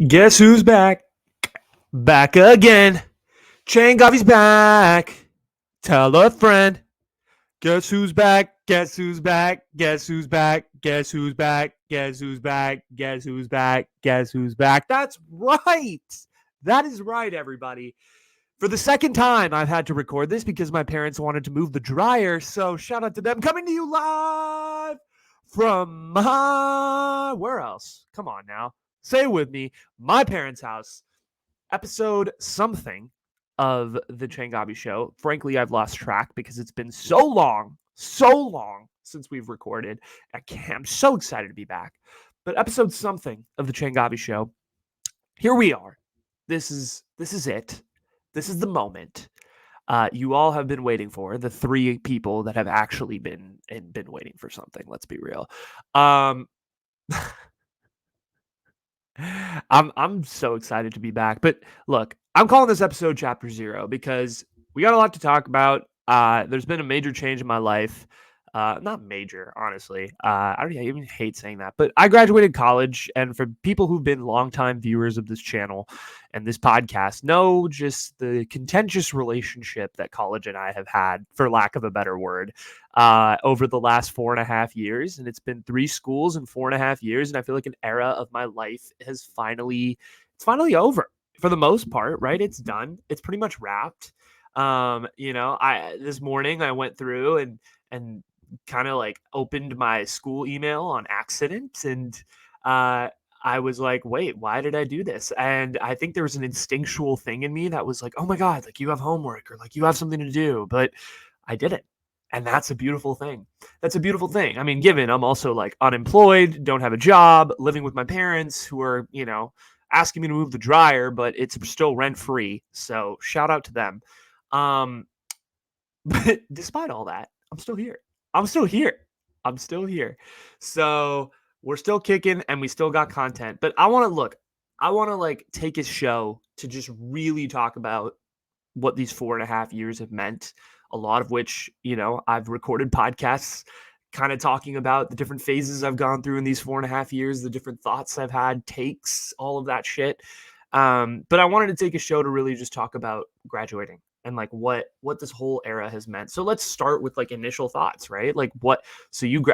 Guess who's back? Back again. Changavi's back. Tell a friend. Guess who's back? Guess who's back? Guess who's back? Guess who's back? Guess who's back? Guess who's back? Guess who's back? That's right. That is right, everybody. For the second time, I've had to record this because my parents wanted to move the dryer. So shout out to them. Coming to you live from my... Where else? Come on now. Say it with me. My parents' house. Episode something of the Changavi show. Frankly, I've lost track because it's been so long since we've recorded. I'm so excited to be back. But episode something of the Changavi show. Here we are. This is it. This is the moment you all have been waiting for. The three people that have actually been waiting for something. Let's be real. I'm so excited to be back. But look, I'm calling this episode Chapter 0 because we got a lot to talk about. There's been a major change in my life. Not major, honestly. I even hate saying that. But I graduated college, and for people who've been longtime viewers of this channel and this podcast, know just the contentious relationship that college and I have had, for lack of a better word, over the last 4.5 years. And it's been 3 schools in 4.5 years, and I feel like an era of my life has finally over for the most part, right? It's done. It's pretty much wrapped. This morning I went through and kind of like opened my school email on accident, and I was like, wait, why did I do this? And I think there was an instinctual thing in me that was like, oh my God, like you have homework or like you have something to do, but I didn't. And that's a beautiful thing. That's a beautiful thing. I mean, given I'm also like unemployed, don't have a job, living with my parents who are, asking me to move the dryer, but it's still rent free. So shout out to them. But despite all that, I'm still here. I'm still here. So we're still kicking and we still got content. But I want to like take a show to just really talk about what these 4.5 years have meant. A lot of which, I've recorded podcasts kind of talking about the different phases I've gone through in these 4.5 years, the different thoughts I've had, takes, all of that shit. But I wanted to take a show to really just talk about graduating and like what this whole era has meant. So let's start with like initial thoughts, right? Like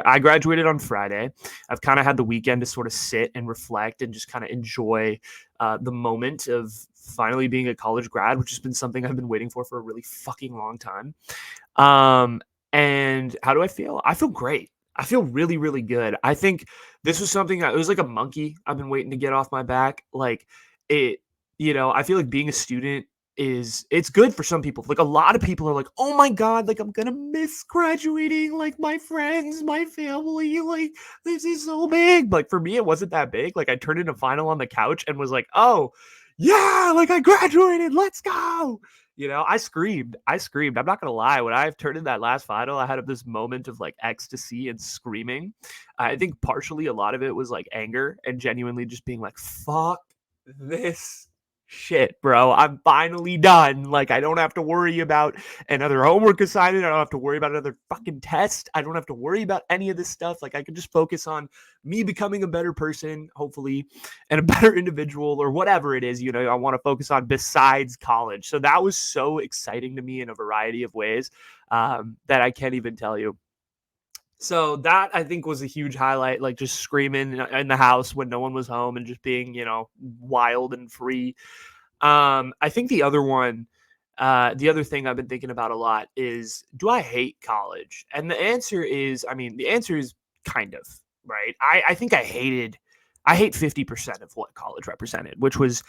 I graduated on Friday. I've kind of had the weekend to sort of sit and reflect and just kind of enjoy the moment of finally being a college grad, which has been something I've been waiting for a really fucking long time. And how do I feel? I feel great. I feel really, really good. I think this was something it was like a monkey I've been waiting to get off my back. Like it, I feel like being a student it's good for some people. Like a lot of people are like, oh my God, like I'm gonna miss graduating, like my friends, my family, like this is so big. Like for me, it wasn't that big. Like I turned in a final on the couch and was like, oh yeah, like I graduated, let's go. I screamed. I'm not gonna lie. When I turned in that last final, I had this moment of like ecstasy and screaming. I think partially a lot of it was like anger and genuinely just being like, fuck this shit, bro. I'm finally done. Like, I don't have to worry about another homework assignment. I don't have to worry about another fucking test. I don't have to worry about any of this stuff. Like, I can just focus on me becoming a better person, hopefully, and a better individual or whatever it is, I want to focus on besides college. So that was so exciting to me in a variety of ways that I can't even tell you. So that I think was a huge highlight, like just screaming in the house when no one was home and just being, wild and free. I think the other thing I've been thinking about a lot is, do I hate college? And the answer is kind of, right? I think I hate 50% of what college represented, which was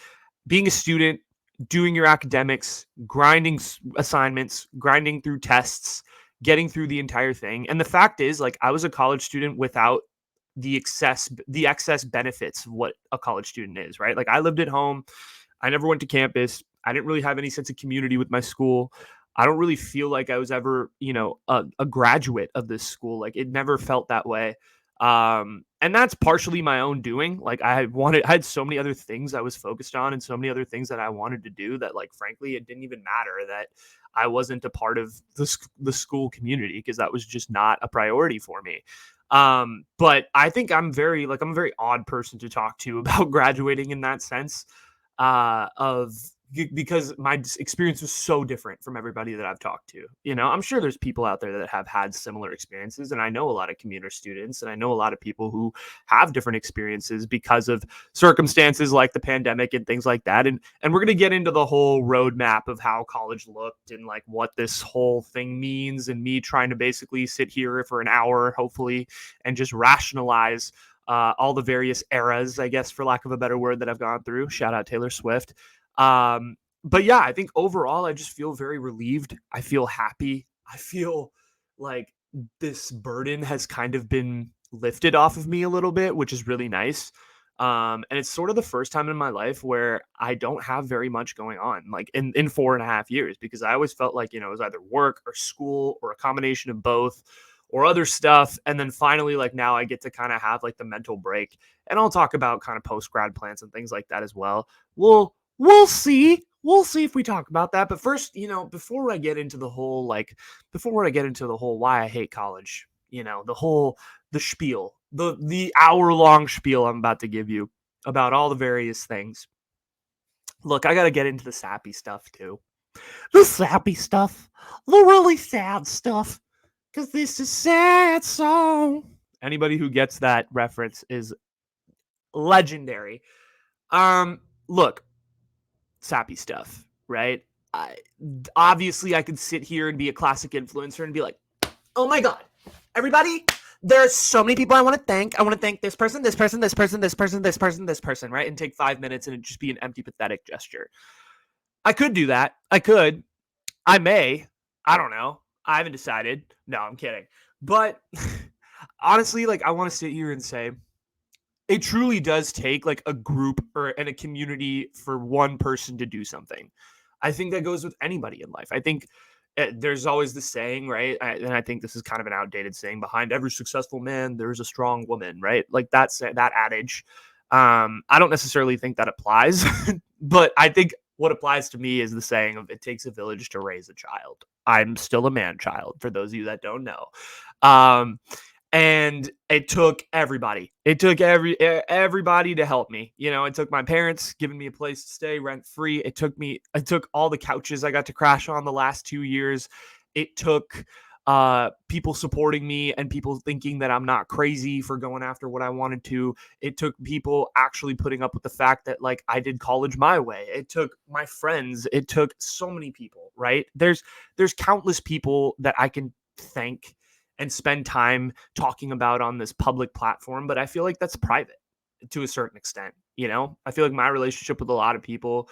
being a student, doing your academics, grinding assignments, grinding through tests, getting through the entire thing. And the fact is, like, I was a college student without the excess benefits of what a college student is, right? Like I lived at home. I never went to campus. I didn't really have any sense of community with my school. I don't really feel like I was ever, a graduate of this school. Like it never felt that way. And that's partially my own doing. Like I had so many other things I was focused on and so many other things that I wanted to do that, like, frankly, it didn't even matter that I wasn't a part of the school community because that was just not a priority for me. But I think I'm a very odd person to talk to about graduating in that sense, of because my experience was so different from everybody that I've talked to. I'm sure there's people out there that have had similar experiences, and I know a lot of commuter students, and I know a lot of people who have different experiences because of circumstances like the pandemic and things like that. And we're gonna get into the whole roadmap of how college looked and like what this whole thing means, and me trying to basically sit here for an hour, hopefully, and just rationalize all the various eras, I guess, for lack of a better word, that I've gone through. Shout out Taylor Swift. But yeah, I think overall, I just feel very relieved. I feel happy. I feel like this burden has kind of been lifted off of me a little bit, which is really nice. And it's sort of the first time in my life where I don't have very much going on, like in 4.5 years, because I always felt like, it was either work or school or a combination of both or other stuff. And then finally, like now I get to kind of have like the mental break. And I'll talk about kind of post grad plans and things like that as well. We'll see. We'll see if we talk about that. But first, before I get into the whole why I hate college, the spiel, the hour-long spiel I'm about to give you about all the various things. Look, I got to get into the sappy stuff too. The sappy stuff, the really sad stuff, because this is sad song. Anybody who gets that reference is legendary. Look, sappy stuff, right? I, Obviously, I could sit here and be a classic influencer and be like, oh my God, everybody, there's so many people I want to thank. I want to thank this person, this person, this person, this person, this person, this person, right? And take 5 minutes and it just be an empty, pathetic gesture. I could do that. I could. I may. I don't know. I haven't decided. No, I'm kidding. But honestly, like, I want to sit here and say it truly does take like a group and a community for one person to do something. I think that goes with anybody in life. I think there's always the saying, right? And I think this is kind of an outdated saying: behind every successful man, there's a strong woman, right? Like that adage. I don't necessarily think that applies, but I think what applies to me is the saying of "it takes a village to raise a child." I'm still a man child, for those of you that don't know. Um, and it took everybody. It took everybody to help me. It took my parents giving me a place to stay rent free. It took all the couches I got to crash on the last 2 years. It took people supporting me and people thinking that I'm not crazy for going after what I wanted to. It took people actually putting up with the fact that like I did college my way. It took my friends. It took so many people, right? There's countless people that I can thank and spend time talking about on this public platform, but I feel like that's private to a certain extent. I feel like my relationship with a lot of people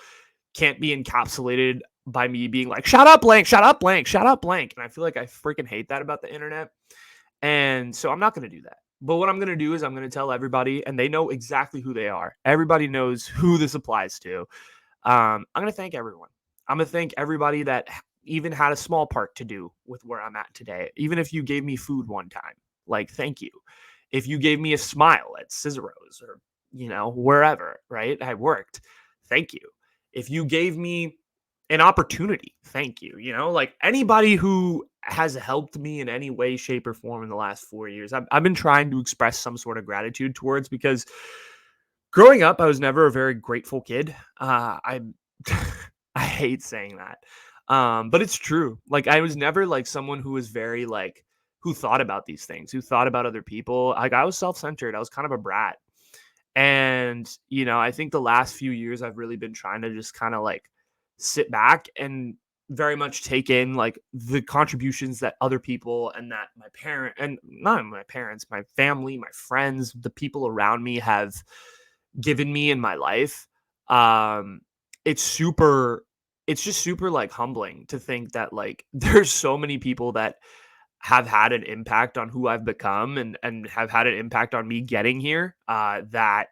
can't be encapsulated by me being like, shut up, blank, shut up, blank, shut up, blank. And I feel like I freaking hate that about the internet. And so I'm not going to do that. But what I'm going to do is I'm going to tell everybody, and they know exactly who they are. Everybody knows who this applies to. I'm going to thank everyone. I'm going to thank everybody that even had a small part to do with where I'm at today. Even if you gave me food one time, like, thank you. If you gave me a smile at Cicero's or, wherever, right? I worked. Thank you. If you gave me an opportunity, thank you. Like anybody who has helped me in any way, shape, or form in the last 4 years, I've been trying to express some sort of gratitude towards, because growing up, I was never a very grateful kid. I I hate saying that. But it's true. Like I was never like someone who was very like who thought about these things, who thought about other people. Like I was self-centered. I was kind of a brat. And, I think the last few years I've really been trying to just kind of like sit back and very much take in like the contributions that other people and that my parent and not my parents, my family, my friends, the people around me have given me in my life. Um, it's super, it's just super like humbling to think that like there's so many people that have had an impact on who I've become and have had an impact on me getting here. That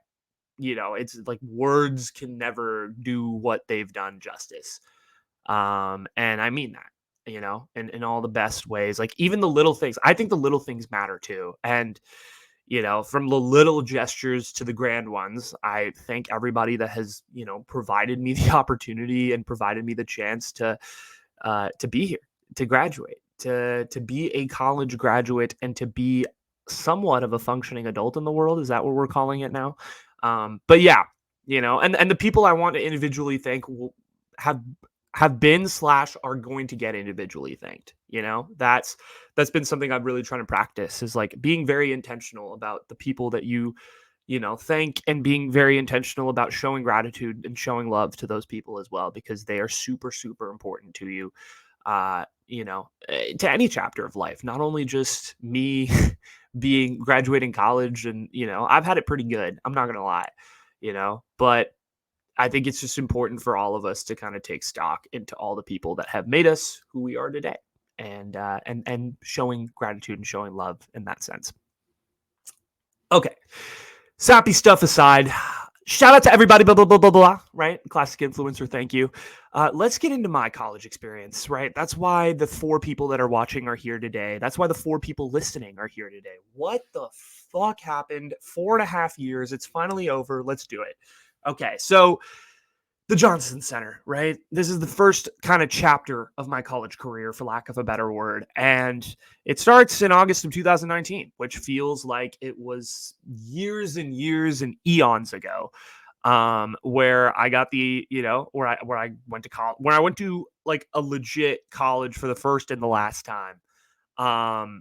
it's like words can never do what they've done justice. And I mean that, in all the best ways. Like even the little things, I think the little things matter too. And from the little gestures to the grand ones, I thank everybody that has, provided me the opportunity and provided me the chance to be here, to graduate, to be a college graduate, and to be somewhat of a functioning adult in the world. Is that what we're calling it now? But yeah, and the people I want to individually thank will have have been slash are going to get individually thanked. That's been something I'm really trying to practice, is like being very intentional about the people that you thank, and being very intentional about showing gratitude and showing love to those people as well, because they are super, super important to you, to any chapter of life, not only just me being graduating college. And, I've had it pretty good. I'm not going to lie, but I think it's just important for all of us to kind of take stock into all the people that have made us who we are today, and showing gratitude and showing love in that sense. Okay. Sappy stuff aside, shout out to everybody, blah, blah, blah, blah, blah, right? Classic influencer, thank you. Let's get into my college experience, right? That's why the 4 people that are watching are here today. That's why the 4 people listening are here today. What the fuck happened? 4.5 years. It's finally over. Let's do it. Okay, so the Johnson Center, right? This is the first kind of chapter of my college career, for lack of a better word. And it starts in August of 2019, which feels like it was years and years and eons ago. Where I got where I went to college, where I went to like a legit college for the first and the last time. Yeah,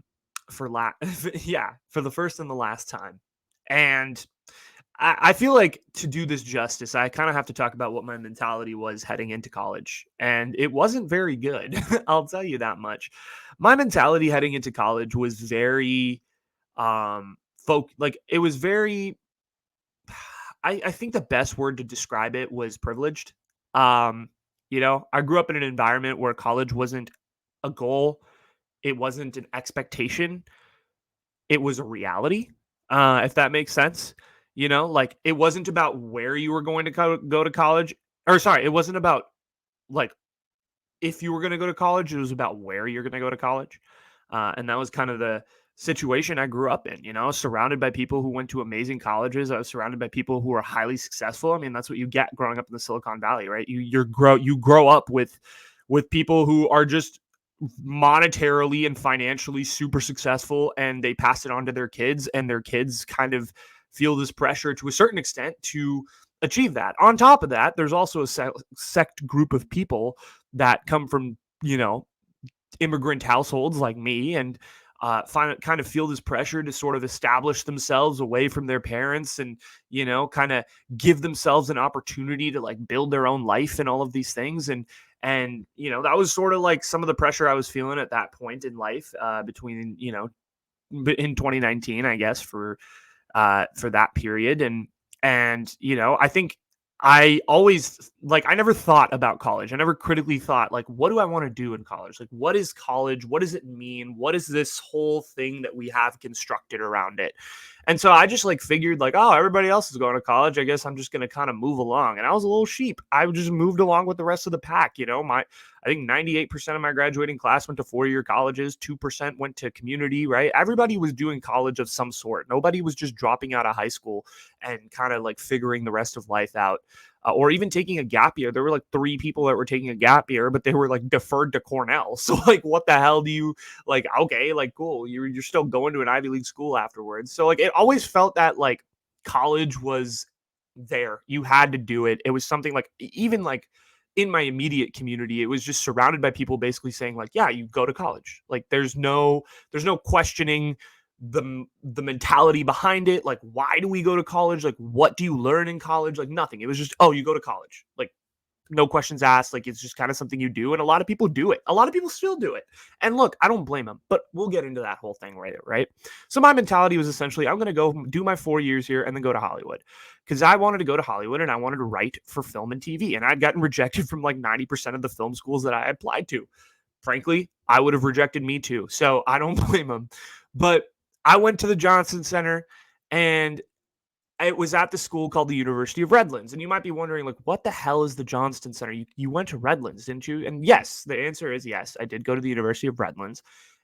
for the first and the last time. And I feel like, to do this justice, I kind of have to talk about what my mentality was heading into college. And it wasn't very good. I'll tell you that much. My mentality heading into college was very, like, it was very, I think the best word to describe it was privileged. Um, I grew up in an environment where college wasn't a goal, it wasn't an expectation, it was a reality, if that makes sense. Like, it wasn't about where you were going to go to college, or sorry, it wasn't about like if you were going to go to college, it was about where you're going to go to college. And that was kind of the situation I grew up in, surrounded by people who went to amazing colleges. I was surrounded by people who are highly successful. I mean, that's what you get growing up in the Silicon Valley, right? You grow up with people who are just monetarily and financially super successful, and they pass it on to their kids, and their kids kind of feel this pressure to a certain extent to achieve that. On top of that, there's also a sect group of people that come from, immigrant households like me, and kind of feel this pressure to sort of establish themselves away from their parents, and kind of give themselves an opportunity to like build their own life and all of these things. And that was sort of like some of the pressure I was feeling at that point in life, between in 2019, I guess, for that period. And I think I always, like, I never thought about college. I never critically thought, like, what do I want to do in college? Like, what is college? What does it mean? What is this whole thing that we have constructed around it? And so I just like figured, like, oh, everybody else is going to college, I guess I'm just going to kind of move along. And I was a little sheep. I just moved along with the rest of the pack. I think 98% of my graduating class went to 4-year colleges, 2% went to community, right? Everybody was doing college of some sort. Nobody was just dropping out of high school and kind of like figuring the rest of life out. Or even taking a gap year. There were like 3 people that were taking a gap year, but they were like deferred to Cornell. So like, what the hell do you like? Okay, like, cool. You're still going to an Ivy League school afterwards. So like, it always felt that like college was there. You had to do it. It was something like, even like in my immediate community, it was just surrounded by people basically saying like, yeah, you go to college. Like, there's no questioning the mentality behind it. Like, why do we go to college? Like, what do you learn in college? Like, nothing. It was just, oh, you go to college. Like, no questions asked. Like, it's just kind of something you do. And a lot of people do it. A lot of people still do it. And look, I don't blame them, but we'll get into that whole thing later, right? So my mentality was essentially, I'm going to go do my 4 years here and then go to Hollywood, because I wanted to go to Hollywood and I wanted to write for film and TV. And I'd gotten rejected from like 90% of the film schools that I applied to. Frankly, I would have rejected me too. So I don't blame them. But I went to the Johnson Center, and it was at the school called the University of Redlands. And you might be wondering, like, what the hell is the Johnston Center? You went to Redlands, didn't you? And yes, the answer is yes. I did go to the University of Redlands.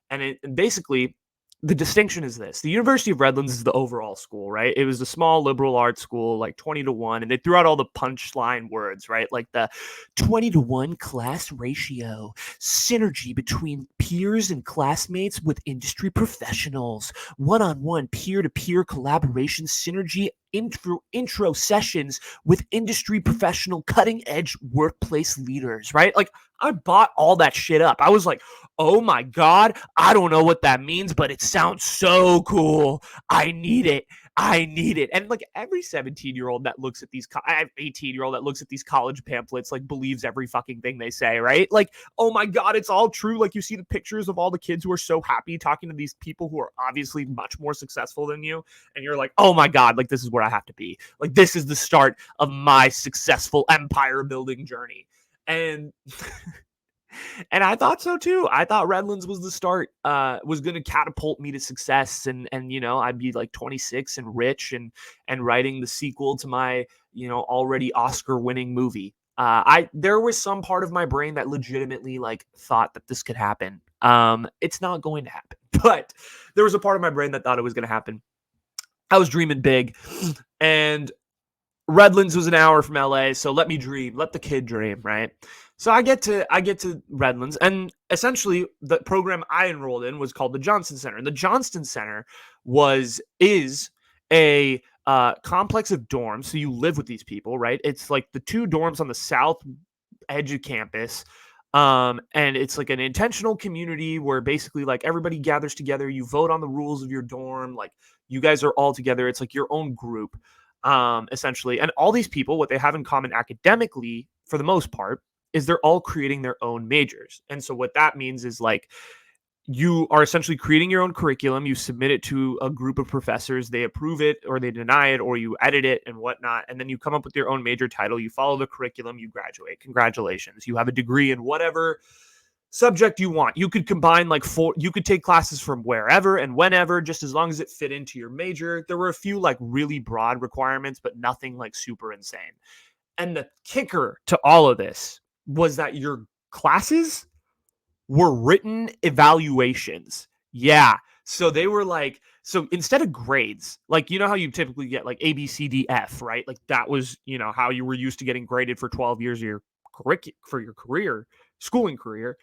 And basically, the distinction is this: the University of Redlands is the overall school, right? It was a small liberal arts school, like 20 to 1, and they threw out all the punchline words, right? Like the 20 to 1 class ratio, synergy between peers and classmates with industry professionals, one-on-one peer-to-peer collaboration, synergy, intro sessions with industry professional cutting edge workplace leaders, right? Like I bought all that shit up. I was like, oh my God, I don't know what that means, but it sounds so cool. I need it. I need it. And like every 17-year-old that looks at these 18-year-old that looks at these college pamphlets like believes every fucking thing they say, right? Like, oh my God, it's all true. Like you see the pictures of all the kids who are so happy talking to these people who are obviously much more successful than you, and you're like, oh my God, like this is where I have to be. Like this is the start of my successful empire building journey. And and I thought so too. I thought Redlands was the start, was going to catapult me to success, and I'd be like 26 and rich and writing the sequel to my already Oscar winning movie. There was some part of my brain that legitimately like thought that this could happen. It's not going to happen, but there was a part of my brain that thought it was going to happen. I was dreaming big, and Redlands was an hour from LA, so let me dream, let the kid dream, right? So I get to Redlands, and essentially the program I enrolled in was called the Johnston Center. And the Johnston Center is a complex of dorms. So you live with these people, right? It's like the two dorms on the south edge of campus. And it's like an intentional community where basically like everybody gathers together, you vote on the rules of your dorm, like you guys are all together. It's like your own group, essentially. And all these people, what they have in common academically, for the most part, is they're all creating their own majors. And so what that means is like you are essentially creating your own curriculum. You submit it to a group of professors. They approve it or they deny it, or you edit it and whatnot. And then you come up with your own major title. You follow the curriculum. You graduate. Congratulations. You have a degree in whatever subject you want. You could combine like you could take classes from wherever and whenever, just as long as it fit into your major. There were a few like really broad requirements, but nothing like super insane. And the kicker to all of this was that your classes were written evaluations. Yeah. So they were like, so instead of grades, like, how you typically get like A, B, C, D, F, right? Like that was, how you were used to getting graded for 12 years of your for your career, schooling career.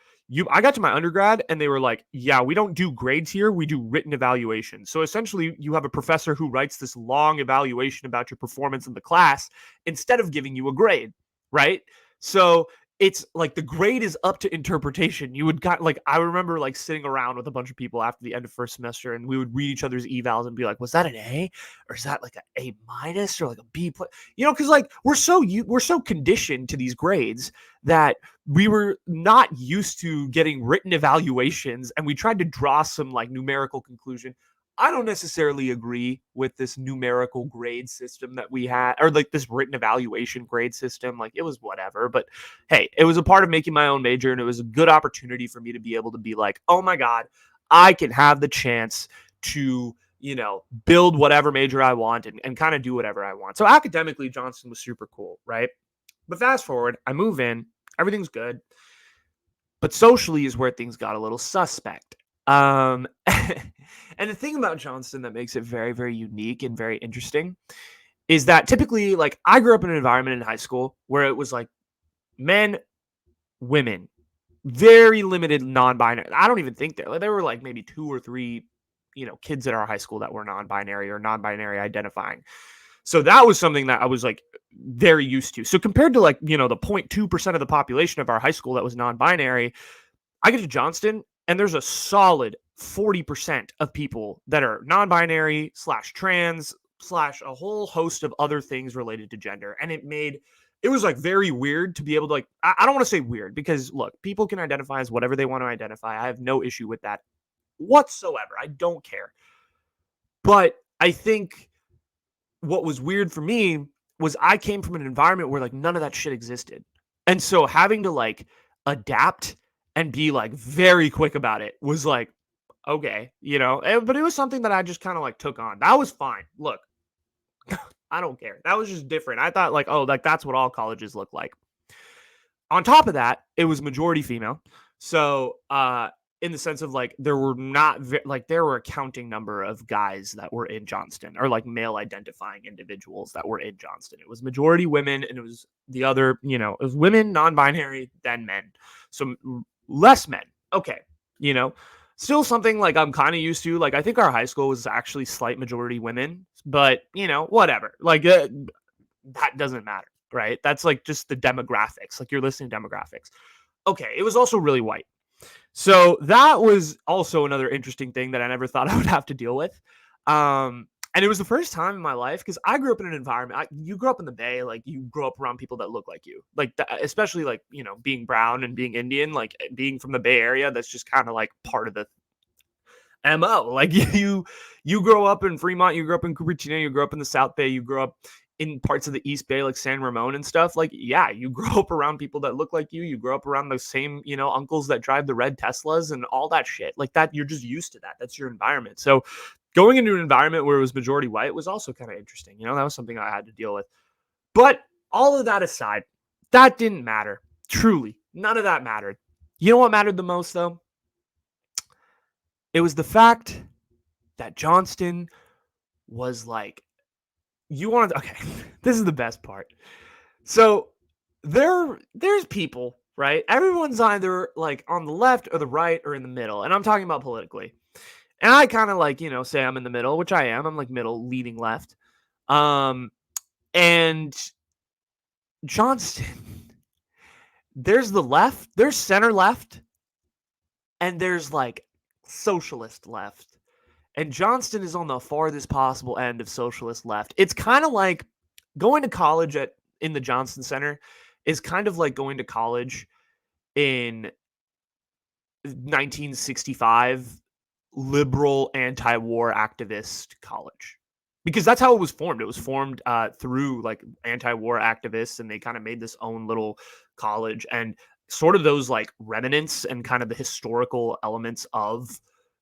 I got to my undergrad and they were like, yeah, we don't do grades here. We do written evaluations. So essentially you have a professor who writes this long evaluation about your performance in the class instead of giving you a grade, right? So it's like the grade is up to interpretation. You would got like I remember like sitting around with a bunch of people after the end of first semester, and we would read each other's evals and be like, "Was that an A, or is that like a A minus, or like a B plus?" Because like we're so conditioned to these grades that we were not used to getting written evaluations, and we tried to draw some like numerical conclusion. I don't necessarily agree with this numerical grade system that we had, or like this written evaluation grade system. Like it was whatever, but hey, it was a part of making my own major, and it was a good opportunity for me to be able to be like, oh my God, I can have the chance to, build whatever major I want and kind of do whatever I want. So academically, Johnston was super cool, right? But fast forward, I move in, everything's good. But socially is where things got a little suspect. And the thing about Johnston that makes it very, very unique and very interesting is that typically, like, I grew up in an environment in high school where it was like men, women, very limited non-binary. I don't even think there were like maybe 2 or 3, kids at our high school that were non-binary or non-binary identifying. So that was something that I was like very used to. So compared to like, the 0.2% of the population of our high school that was non-binary, I get to Johnston and there's a solid 40% of people that are non-binary slash trans slash a whole host of other things related to gender. And it was like very weird to be able to like, I don't want to say weird because look, people can identify as whatever they want to identify. I have no issue with that whatsoever. I don't care. But I think what was weird for me was I came from an environment where like none of that shit existed. And so having to like adapt and be like very quick about it was like, okay, but it was something that I just kind of like took on. That was fine. Look, I don't care. That was just different. I thought like, oh, like that's what all colleges look like. On top of that, it was majority female. So in the sense of like there were not like there were a counting number of guys that were in Johnston, or like male identifying individuals that were in Johnston. It was majority women, and it was the other, it was women, non-binary, then men. So less men. Okay, you know, still something like I'm kind of used to. Like I think our high school was actually slight majority women, but whatever. Like that doesn't matter, right? That's like just the demographics. Like you're listening to demographics. Okay, it was also really white. So that was also another interesting thing that I never thought I would have to deal with. And it was the first time in my life, because I grew up in an environment. You grew up in the Bay, like you grew up around people that look like you, like especially like being brown and being Indian, like being from the Bay Area. That's just kind of like part of the MO. Like you grow up in Fremont, you grow up in Cupertino, you grow up in the South Bay, you grow up in parts of the East Bay, like San Ramon and stuff. Like, yeah, you grow up around people that look like you. You grow up around those same, uncles that drive the red Teslas and all that shit. Like that, you're just used to that. That's your environment. So going into an environment where it was majority white was also kind of interesting. That was something I had to deal with. But all of that aside, that didn't matter. Truly, none of that mattered. You know what mattered the most, though? It was the fact that Johnston was like, okay, this is the best part. So there's people, right? Everyone's either like on the left or the right or in the middle. And I'm talking about politically. And I kind of like, say I'm in the middle, which I am. I'm like middle leaning left. And Johnston, there's the left, there's center left, and there's like socialist left. And Johnston is on the farthest possible end of socialist left. It's kind of like going to college in the Johnston Center is kind of like going to college in 1965 liberal anti-war activist college, because that's how it was formed. It was formed through like anti-war activists, and they kind of made this own little college, and sort of those like remnants and kind of the historical elements of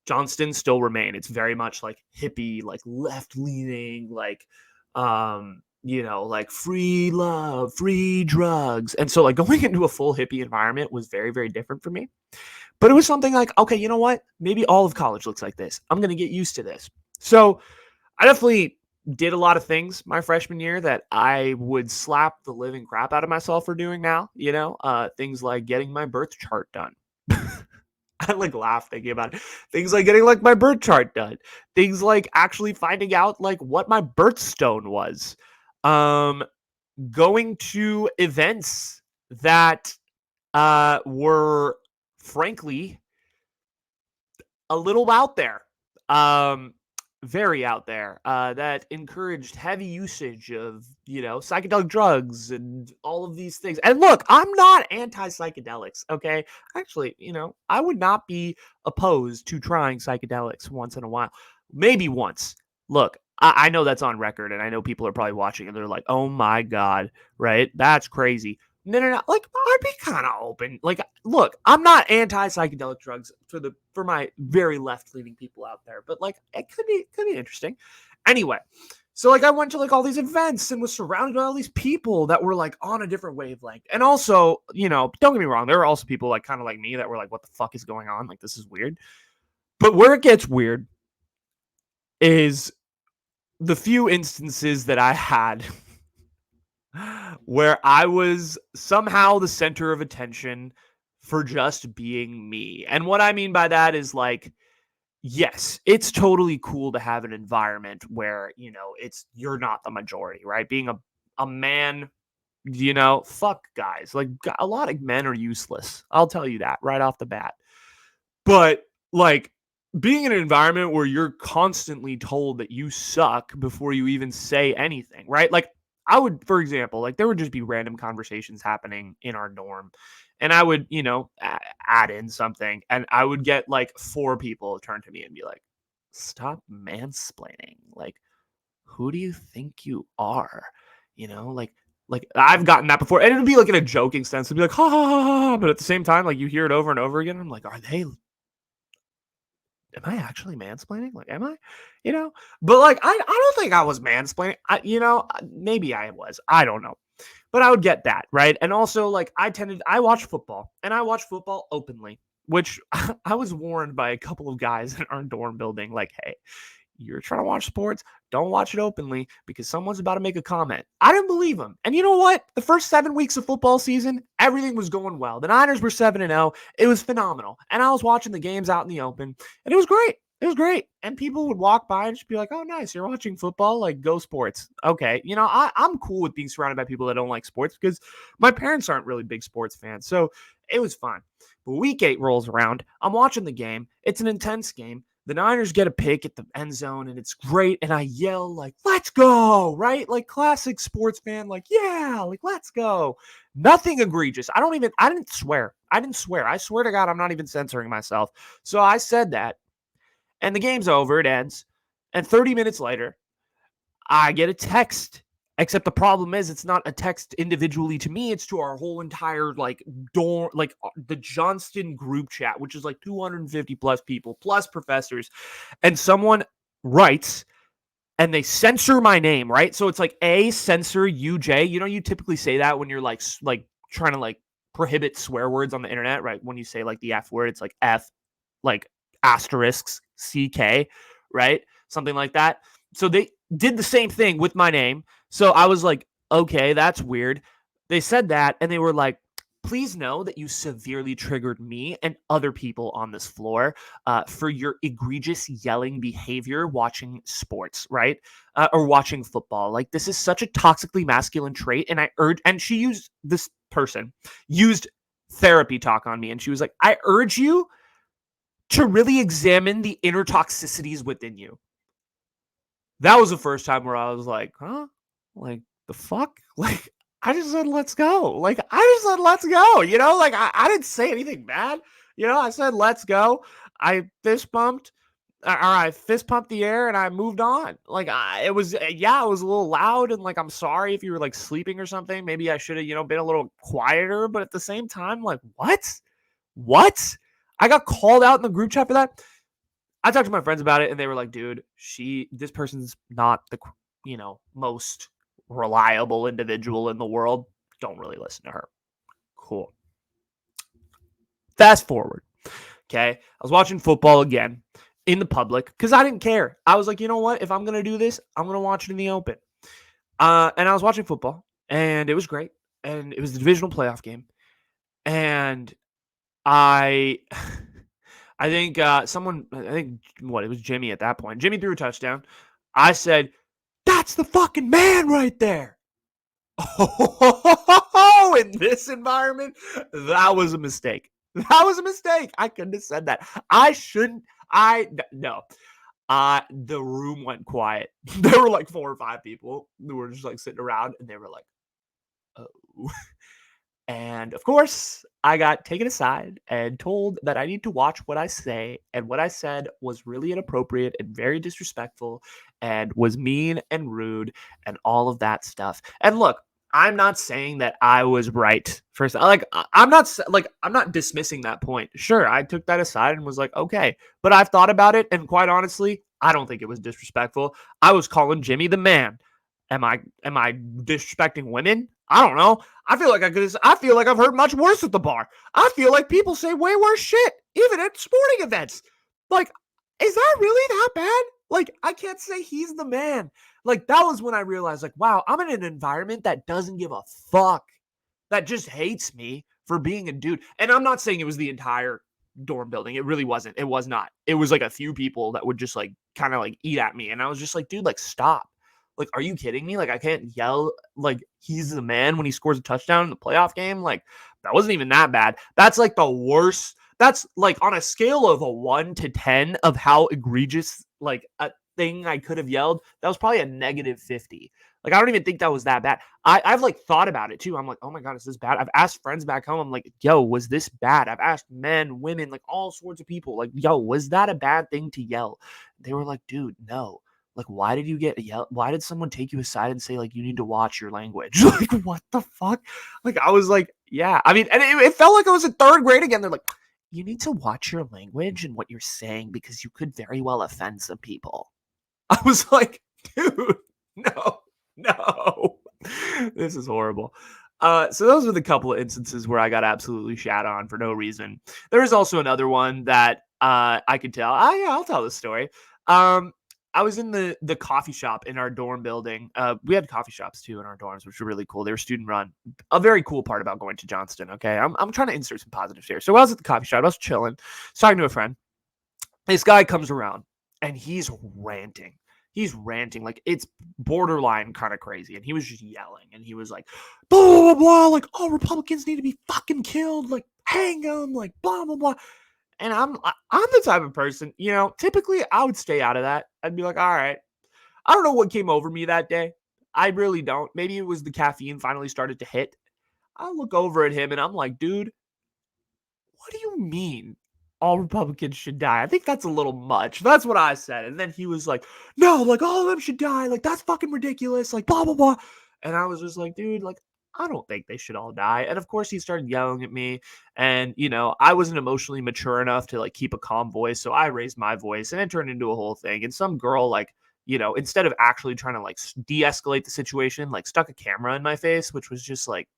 Johnston still remain. It's very much like hippie, like left-leaning, like like free love, free drugs. And so like going into a full hippie environment was very, very different for me. But it was something like, okay, you know what? Maybe all of college looks like this. I'm going to get used to this. So I definitely did a lot of things my freshman year that I would slap the living crap out of myself for doing now. Things like getting my birth chart done. I like laugh thinking about it. Things like getting like my birth chart done. Things like actually finding out like what my birthstone was. Going to events that were frankly a little out there. Very out there, that encouraged heavy usage of, psychedelic drugs and all of these things. And look, I'm not anti-psychedelics, okay? Actually, I would not be opposed to trying psychedelics once in a while. Maybe once. Look, I know that's on record, and I know people are probably watching and they're like, oh my God, right? That's crazy. No. Like, I'd be kind of open. Like, look, I'm not anti-psychedelic drugs for my very left-leaning people out there, but like, it could be interesting. Anyway, so like, I went to like all these events and was surrounded by all these people that were like on a different wavelength. And also, don't get me wrong, there were also people like kind of like me that were like, what the fuck is going on? Like, this is weird. But where it gets weird is the few instances that I had where I was somehow the center of attention for just being me. And what I mean by that is like, yes, it's totally cool to have an environment where, you're not the majority, right? Being a man, fuck guys. Like a lot of men are useless. I'll tell you that right off the bat. But like being in an environment where you're constantly told that you suck before you even say anything, right? Like I would, for example, like there would just be random conversations happening in our dorm, and I would, add in something, and I would get like 4 people turn to me and be like, stop mansplaining. Like, who do you think you are? Like I've gotten that before, and it'd be like in a joking sense. It'd be like, ha ha ha ha. But at the same time, like you hear it over and over again. I'm like, am I actually mansplaining? Like, am I? But like, I don't think I was mansplaining. Maybe I was. I don't know. But I would get that, right? And also, like, I watch football, and I watch football openly. which I was warned by a couple of guys in our dorm building, like, hey, you're trying to watch sports, don't watch it openly because someone's about to make a comment. I didn't believe him. And you know what? The first 7 weeks of football season, everything was going well. The Niners were 7-0. It was phenomenal. And I was watching the games out in the open, and it was great. It was great. And people would walk by and just be like, oh, nice. You're watching football? Like, go sports. Okay. I'm cool with being surrounded by people that don't like sports because my parents aren't really big sports fans. So it was fun. But week 8 rolls around. I'm watching the game. It's an intense game. The Niners get a pick at the end zone, and it's great. And I yell, like, let's go, right? Like, classic sports fan, like, yeah, like, let's go. Nothing egregious. I didn't swear. I swear to God, I'm not even censoring myself. So I said that, and the game's over. It ends. And 30 minutes later, I get a text. Except the problem is it's not a text individually to me. It's to our whole entire dorm, the Johnston group chat, which is like 250 plus people, plus professors. And someone writes and they censor my name, right? So it's like A censor UJ. You typically say that when you're like trying to like prohibit swear words on the internet, right? When you say like the F word, it's like F, like asterisks, CK, right? Something like that. So they did the same thing with my name. So I was like, okay, that's weird. They said that and they were like, please know that you severely triggered me and other people on this floor for your egregious yelling behavior watching sports, right? Or watching football. Like, this is such a toxically masculine trait. And this person used therapy talk on me. And she was like, I urge you to really examine the inner toxicities within you. That was the first time where I was like, huh? Like, the fuck? Like, I just said, let's go. Like, I just said, let's go. Like, I didn't say anything bad. I said, let's go. I fist bumped. Or I fist pumped the air and I moved on. Like, it was a little loud. And, like, I'm sorry if you were, like, sleeping or something. Maybe I should have, been a little quieter. But at the same time, like, what? What? I got called out in the group chat for that. I talked to my friends about it, and they were like, dude, this person's not the, most reliable individual in the world. Don't really listen to her. Cool. Fast forward. Okay. I was watching football again in the public because I didn't care. I was like, you know what? If I'm going to do this, I'm going to watch it in the open. And I was watching football, and it was great. And it was the divisional playoff game. And I I think it was Jimmy at that point. Jimmy threw a touchdown. I said, that's the fucking man right there. Oh, in this environment, that was a mistake. That was a mistake. I couldn't have said that. I shouldn't. No. The room went quiet. There were like 4 or 5 people who were just like sitting around, and they were like, oh. And of course, I got taken aside and told that I need to watch what I say. And what I said was really inappropriate and very disrespectful and was mean and rude and all of that stuff. And look, I'm not saying that I was right. First, I'm not dismissing that point. Sure, I took that aside and was like, okay, but I've thought about it, and quite honestly, I don't think it was disrespectful. I was calling Jimmy the man. Am I disrespecting women? I don't know. I feel like I've heard much worse at the bar. I feel like people say way worse shit, even at sporting events. Like, is that really that bad? Like, I can't say he's the man. Like, that was when I realized, like, wow, I'm in an environment that doesn't give a fuck, that just hates me for being a dude. And I'm not saying it was the entire dorm building. It really wasn't. It was not. It was like a few people that would just like kind of like eat at me. And I was just like, dude, like, stop. Like, are you kidding me? Like, I can't yell like he's the man when he scores a touchdown in the playoff game. Like, that wasn't even that bad. That's like the worst. That's like on a scale of a 1 to 10 of how egregious like a thing I could have yelled. That was probably a -50. Like, I don't even think that was that bad. I've like thought about it too. I'm like, oh my God, is this bad? I've asked friends back home. I'm like, yo, was this bad? I've asked men, women, like all sorts of people. Like, yo, was that a bad thing to yell? They were like, dude, no. Like, why did you get yelled? Why did someone take you aside and say, like, you need to watch your language? Like, what the fuck? Like, I was like, yeah. I mean, and it felt like I was in 3rd grade again. They're like, you need to watch your language and what you're saying because you could very well offend some people. I was like, dude, no. This is horrible. So those were the couple of instances where I got absolutely shat on for no reason. There is also another one that I could tell. Yeah, I'll tell this story. Um, I was in the coffee shop in our dorm building. We had coffee shops too in our dorms, which were really cool. They were student run. A very cool part about going to Johnston. Okay, I'm trying to insert some positives here. So I was at the coffee shop. I was chilling, talking to a friend. This guy comes around and he's ranting. He's ranting like it's borderline kind of crazy. And he was just yelling and he was like, blah, blah, blah, like all Republicans need to be fucking killed, like hang them, like blah, blah, blah. And I'm the type of person, typically I would stay out of that. I'd be like, all right. I don't know what came over me that day. I really don't. Maybe it was the caffeine finally started to hit. I look over at him and I'm like, dude, what do you mean all Republicans should die? I think that's a little much. That's what I said. And then he was like, no, like all of them should die. Like that's fucking ridiculous. Like blah, blah, blah. And I was just like, dude, like, I don't think they should all die. And of course, he started yelling at me. And, I wasn't emotionally mature enough to like keep a calm voice. So I raised my voice and it turned into a whole thing. And some girl, like, instead of actually trying to like de escalate the situation, like stuck a camera in my face, which was just like,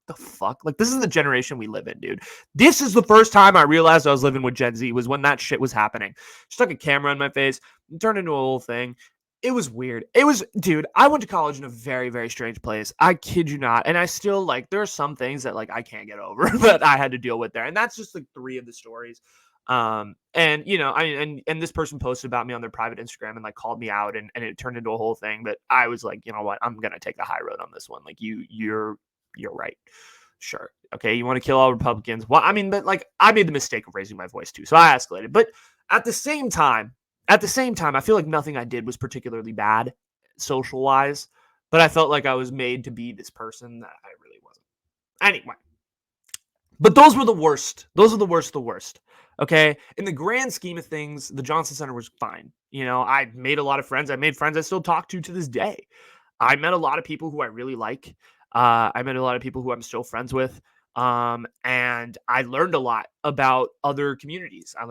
the fuck? Like, this is the generation we live in, dude. This is the first time I realized I was living with Gen Z was when that shit was happening. Stuck a camera in my face, turned into a whole thing. It was weird. Dude, I went to college in a very, very strange place. I kid you not. And I still, like, there are some things that, like, I can't get over that I had to deal with there. And that's just, like, 3 of the stories. And, and this person posted about me on their private Instagram and, like, called me out and it turned into a whole thing. But I was like, you know what? I'm going to take the high road on this one. Like, you're right. Sure. Okay. You want to kill all Republicans? Well, I mean, but like I made the mistake of raising my voice too. So I escalated. But at the same time, I feel like nothing I did was particularly bad social wise, but I felt like I was made to be this person that I really wasn't. Anyway, but those were the worst. Those are the worst, the worst. Okay. In the grand scheme of things, the Johnson Center was fine. I made a lot of friends. I made friends I still talk to this day. I met a lot of people who I really like. I met a lot of people who I'm still friends with. And I learned a lot about other communities. I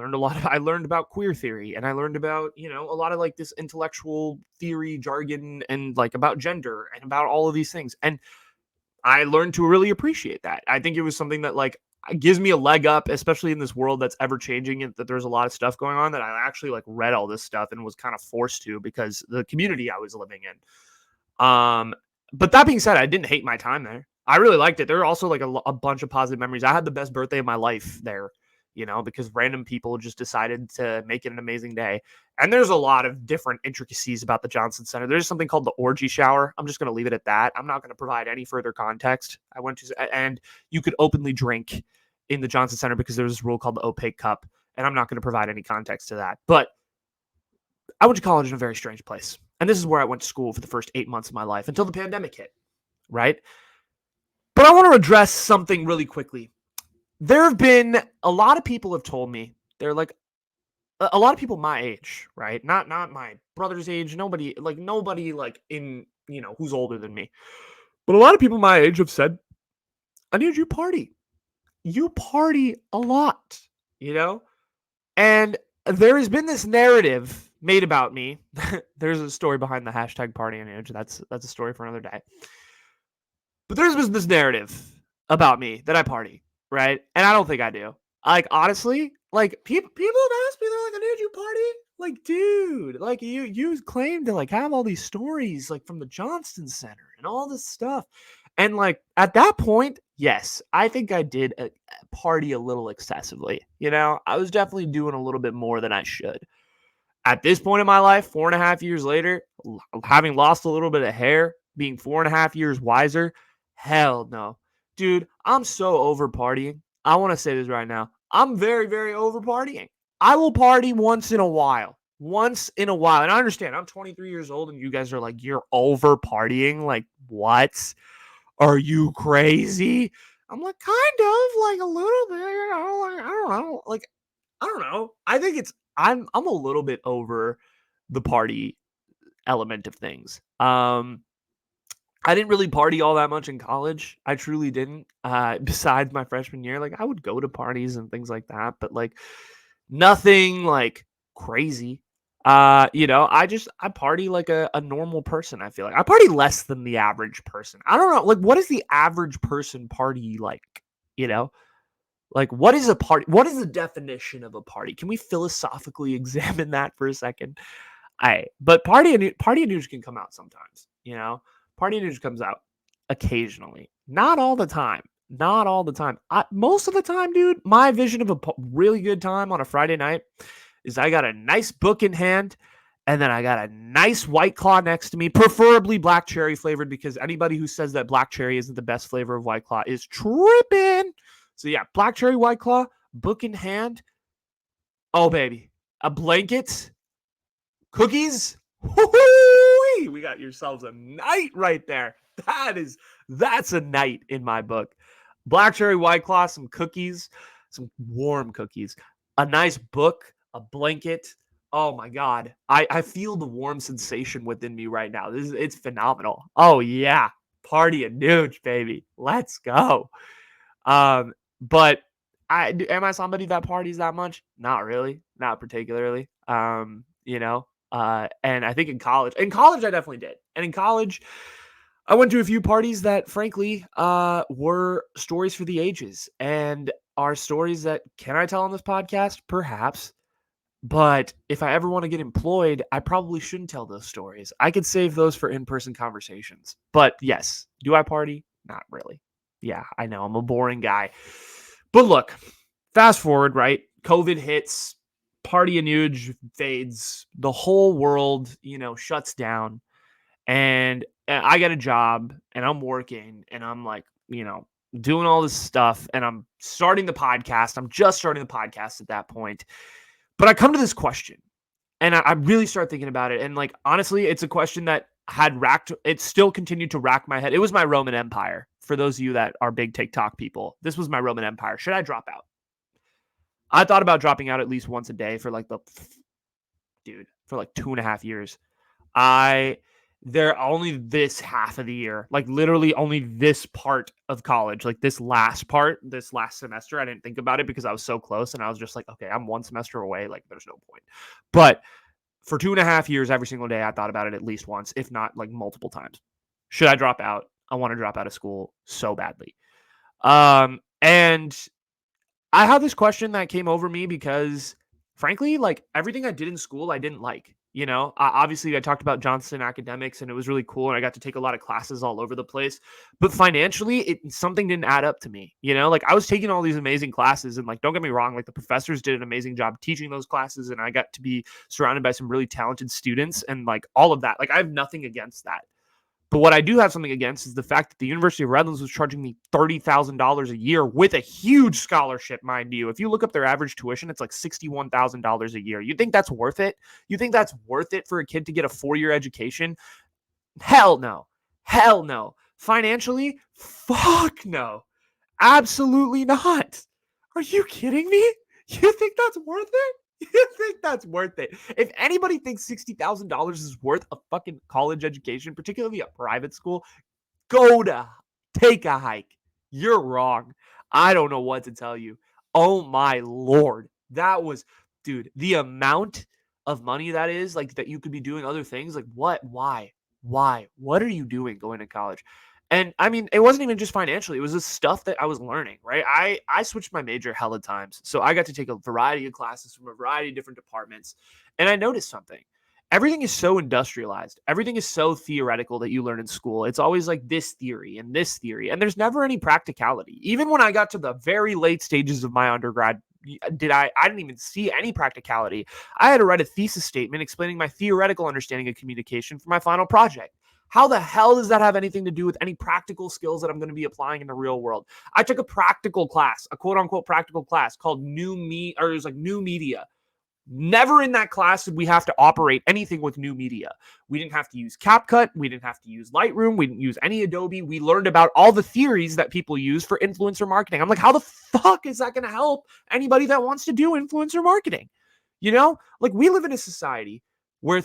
learned about queer theory and I learned about, a lot of like this intellectual theory jargon and like about gender and about all of these things. And I learned to really appreciate that. I think it was something that like gives me a leg up, especially in this world that's ever changing and that there's a lot of stuff going on that I actually like read all this stuff and was kind of forced to because the community I was living in. But that being said, I didn't hate my time there. I really liked it. There were also like a bunch of positive memories. I had the best birthday of my life there, because random people just decided to make it an amazing day. And there's a lot of different intricacies about the Johnson Center. There's something called the orgy shower. I'm just going to leave it at that. I'm not going to provide any further context. And you could openly drink in the Johnson Center because there's this rule called the opaque cup. And I'm not going to provide any context to that. But I went to college in a very strange place. And this is where I went to school for the first 8 months of my life until the pandemic hit, right? But I want to address something really quickly. There have been a lot of people have told me, they're like, a lot of people my age, right? Not my brother's age, nobody like in, who's older than me. But a lot of people my age have said, I need you party. You party a lot, you know? And there has been this narrative made about me. There's a story behind the hashtag party on age. That's a story for another day. But there's been this narrative about me that I party, right? And I don't think I do. Like honestly, like people have asked me, they're like, "Did you party?" Like, dude, like you claim to like have all these stories like from the Johnston Center and all this stuff. And like at that point, yes, I think I did party a little excessively. I was definitely doing a little bit more than I should. At this point in my life, 4.5 years later, having lost a little bit of hair, being 4.5 years wiser, hell no. Dude, I'm so over partying. I want to say this right now. I'm very, very over partying. I will party once in a while. Once in a while. And I understand I'm 23 years old and you guys are like, you're over partying. Like, what? Are you crazy? I'm like, kind of, like a little bit, like, I don't know. Like, I don't know. I think I'm a little bit over the party element of things. I didn't really party all that much in college. I truly didn't. Besides my freshman year, like I would go to parties and things like that, but like nothing like crazy. I party like a normal person. I feel like I party less than the average person. I don't know. Like, what is the average person party like? You know, like what is a party? What is the definition of a party? Can we philosophically examine that for a second? But party and news can come out sometimes. Party and news comes out occasionally, not all the time. Not all the time. Most of the time, dude, my vision of a really good time on a Friday night is I got a nice book in hand, and then I got a nice White Claw next to me, preferably black cherry flavored, because anybody who says that black cherry isn't the best flavor of White Claw is tripping. So yeah, black cherry White Claw, book in hand. Oh baby, a blanket, cookies. Woo-hoo-wee! We got yourselves a night right there. That's a night in my book. Black cherry White Claw, some cookies, some warm cookies, a nice book, a blanket. Oh my God. I feel the warm sensation within me right now. It's phenomenal. Oh yeah. Party and nooch, baby. Let's go. But am I somebody that parties that much? Not really. Not particularly. And I think in college I definitely did. And in college, I went to a few parties that, frankly, were stories for the ages, and are stories that, can I tell on this podcast? Perhaps. But if I ever want to get employed, I probably shouldn't tell those stories. I could save those for in-person conversations. But yes, do I party? Not really. Yeah, I know I'm a boring guy. But look, fast forward, right? COVID hits, party and huge fades, the whole world, shuts down, and I get a job and I'm working and I'm like, doing all this stuff, and I'm starting the podcast. I'm just starting the podcast at that point. But I come to this question, and I really start thinking about it. And like, honestly, it's a question that it still continued to rack my head. It was my Roman Empire. For those of you that are big TikTok people, this was my Roman Empire. Should I drop out? I thought about dropping out at least once a day for like 2.5 years. They're only this half of the year, like literally only this part of college, like this last semester. I didn't think about it because I was so close, and I was just like, okay, I'm one semester away. Like, there's no point. But for 2.5 years, every single day, I thought about it at least once, if not like multiple times. Should I drop out? I want to drop out of school so badly. And I had this question that came over me because, frankly, like everything I did in school, I didn't like. Obviously, I talked about Johnson Academics, and it was really cool, and I got to take a lot of classes all over the place. But financially, something didn't add up to me. Like I was taking all these amazing classes, and like, don't get me wrong, like the professors did an amazing job teaching those classes, and I got to be surrounded by some really talented students, and like all of that. Like, I have nothing against that. But what I do have something against is the fact that the University of Redlands was charging me $30,000 a year with a huge scholarship, mind you. If you look up their average tuition, it's like $61,000 a year. You think that's worth it? You think that's worth it for a kid to get a 4-year education? Hell no. Hell no. Financially, fuck no. Absolutely not. Are you kidding me? You think that's worth it? You think that's worth it? If anybody thinks $60,000 is worth a fucking college education, particularly a private school, take a hike. You're wrong. I don't know what to tell you. Oh my Lord. That was, dude, the amount of money that is, like, that you could be doing other things. Like, what? Why? What are you doing going to college? And I mean, it wasn't even just financially. It was the stuff that I was learning, right? I switched my major hella times. So I got to take a variety of classes from a variety of different departments. And I noticed something. Everything is so industrialized. Everything is so theoretical that you learn in school. It's always like this theory and this theory. And there's never any practicality. Even when I got to the very late stages of my undergrad, I didn't even see any practicality. I had to write a thesis statement explaining my theoretical understanding of communication for my final project. How the hell does that have anything to do with any practical skills that I'm going to be applying in the real world? I took a practical class, a quote unquote practical class called new media. Never in that class did we have to operate anything with new media. We didn't have to use CapCut. We didn't have to use Lightroom. We didn't use any Adobe. We learned about all the theories that people use for influencer marketing. I'm like, how the fuck is that going to help anybody that wants to do influencer marketing? Like, we live in a society where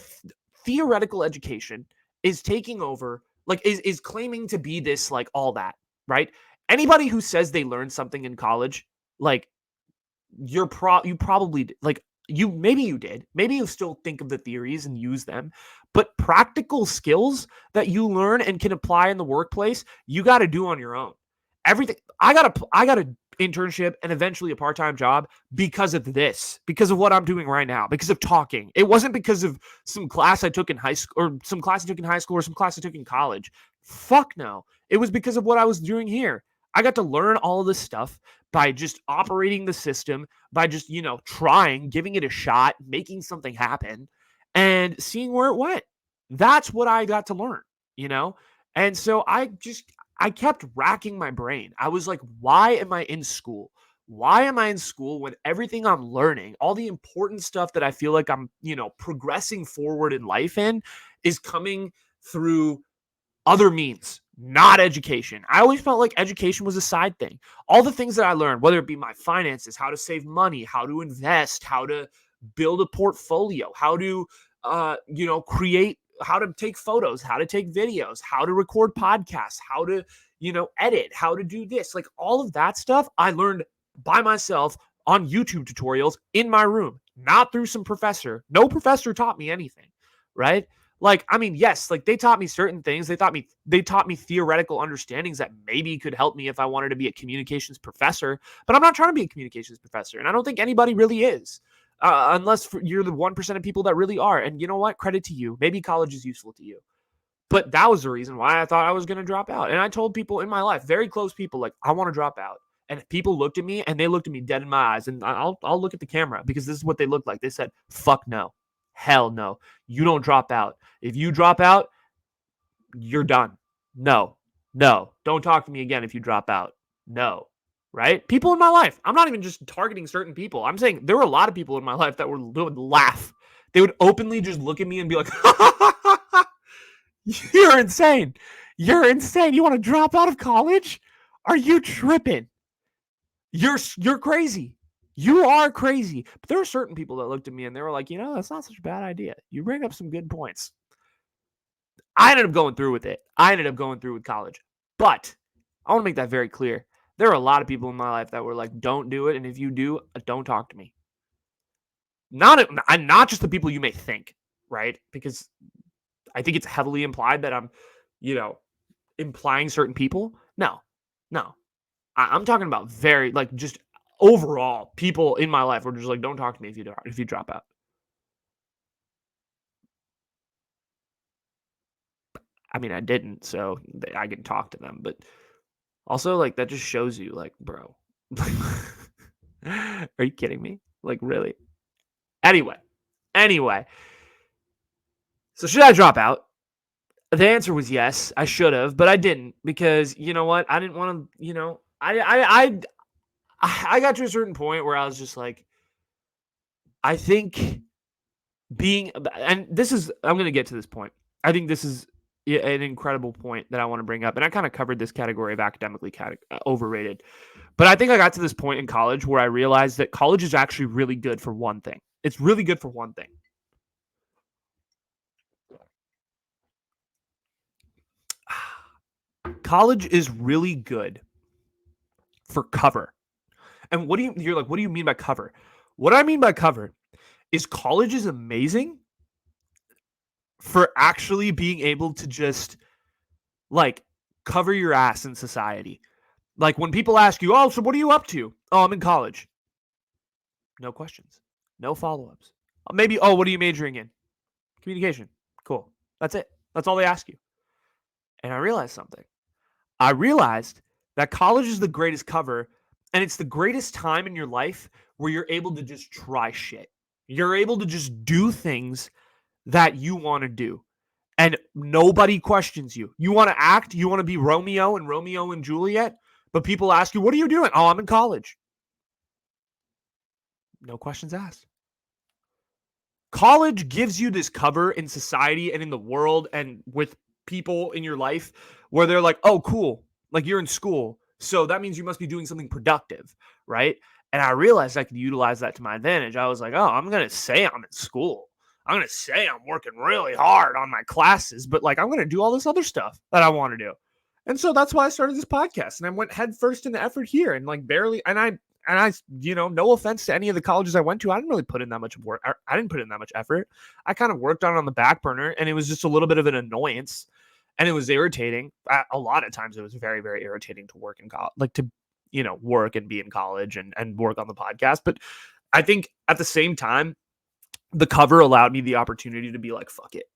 theoretical education is taking over, like is claiming to be this, like, all that, right? Anybody who says they learned something in college, like, you probably, like, maybe you did. Maybe you still think of the theories and use them, but practical skills that you learn and can apply in the workplace, you got to do on your own. Everything I got a internship and eventually a part-time job because of this, because of what I'm doing right now, because of talking. It wasn't because of some class I took in high school or some class I took in high school or some class I took in college. Fuck no. It was because of what I was doing here. I got to learn all of this stuff by just operating the system, by just, trying, giving it a shot, making something happen, and seeing where it went. That's what I got to learn, you know? And so I kept racking my brain. I was like, why am I in school? Why am I in school when everything I'm learning, all the important stuff that I feel like I'm, progressing forward in life in, is coming through other means, not education. I always felt like education was a side thing. All the things that I learned, whether it be my finances, how to save money, how to invest, how to build a portfolio, how to, create, how to take photos, how to take videos, how to record podcasts, how to, edit, how to do this, like all of that stuff I learned by myself on YouTube tutorials in my room, not through some professor. No professor taught me anything, right? Like, I mean, yes, like they taught me certain things. They taught me theoretical understandings that maybe could help me if I wanted to be a communications professor, but I'm not trying to be a communications professor. And I don't think anybody really is, unless you're the 1% of people that really are. And you know what? Credit to you. Maybe college is useful to you. But that was the reason why I thought I was going to drop out. And I told people in my life, very close people, like, I want to drop out. And people looked at me and they looked at me dead in my eyes. And I'll look at the camera because this is what they looked like. They said, fuck no. Hell no. You don't drop out. If you drop out, you're done. No. Don't talk to me again if you drop out. No. Right? People in my life. I'm not even just targeting certain people. I'm saying there were a lot of people in my life that would laugh. They would openly just look at me and be like, you're insane. You're insane. You want to drop out of college? Are you tripping? You're crazy. You are crazy. But there were certain people that looked at me and they were like, that's not such a bad idea. You bring up some good points. I ended up going through with it. I ended up going through with college. But I want to make that very clear. There are a lot of people in my life that were like, don't do it. And if you do, don't talk to me. Not just the people you may think, right? Because I think it's heavily implied that I'm, implying certain people. No. I'm talking about very, like, just overall people in my life were just like, don't talk to me if you drop out. I mean, I didn't, so I can talk to them, but also, like, that just shows you, like, bro, are you kidding me? Like, really? Anyway, so should I drop out? The answer was yes, I should have, but I didn't because you know what? I didn't want to, I got to a certain point where I was just like, I think and I'm going to get to this point. I think this is an incredible point that I want to bring up. And I kind of covered this category of academically overrated. But I think I got to this point in college where I realized that college is actually really good for one thing. It's really good for one thing. College is really good for cover. And you're like, what do you mean by cover? What I mean by cover is college is amazing for actually being able to just like cover your ass in society. Like when people ask you, oh, so what are you up to? Oh, I'm in college. No questions. No follow-ups. Maybe, oh, what are you majoring in? Communication. Cool. That's it. That's all they ask you. And I realized something. I realized that college is the greatest cover, and it's the greatest time in your life where you're able to just try shit. You're able to just do things that you want to do. And nobody questions you. You want to act, you want to be Romeo and Juliet, but people ask you, what are you doing? Oh, I'm in college. No questions asked. College gives you this cover in society and in the world and with people in your life where they're like, oh, cool. Like you're in school. So that means you must be doing something productive, right? And I realized I could utilize that to my advantage. I was like, oh, I'm going to say I'm in school. I'm going to say I'm working really hard on my classes, but like I'm going to do all this other stuff that I want to do. And so that's why I started this podcast. And I went head first in the effort here and like barely. And And no offense to any of the colleges I went to, I didn't really put in that much work. I didn't put in that much effort. I kind of worked on it on the back burner, and it was just a little bit of an annoyance, and it was irritating. A lot of times, it was very, very irritating to work in college, like to work and be in college and work on the podcast. But I think at the same time, the cover allowed me the opportunity to be like, fuck it.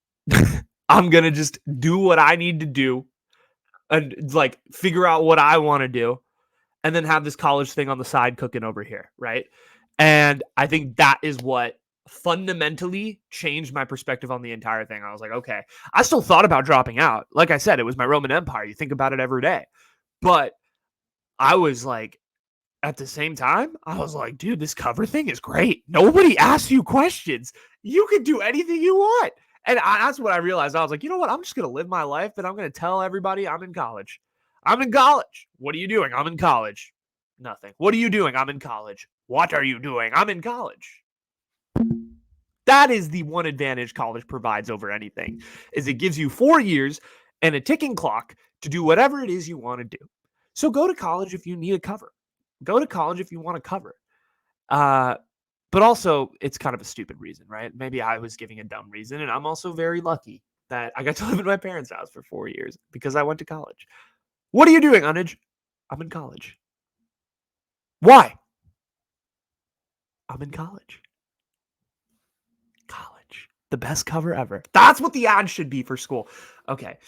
I'm gonna just do what I need to do and like figure out what I want to do, and then have this college thing on the side cooking over here, right? And I think that is what fundamentally changed my perspective on the entire thing. I was like, okay, I still thought about dropping out. Like I said, it was my Roman Empire. You think about it every day. But I was like, at the same time, I was like, dude, this cover thing is great. Nobody asks you questions. You can do anything you want. And that's what I realized. I was like, you know what? I'm just going to live my life, and I'm going to tell everybody I'm in college. I'm in college. What are you doing? I'm in college. Nothing. What are you doing? I'm in college. What are you doing? I'm in college. That is the one advantage college provides over anything, is it gives you 4 years and a ticking clock to do whatever it is you want to do. So go to college if you need a cover. Go to college if you want to cover. But also, it's kind of a stupid reason, right? Maybe I was giving a dumb reason, and I'm also very lucky that I got to live in my parents' house for 4 years because I went to college. What are you doing, Unnage? I'm in college. Why? I'm in college. College. The best cover ever. That's what the ad should be for school. Okay.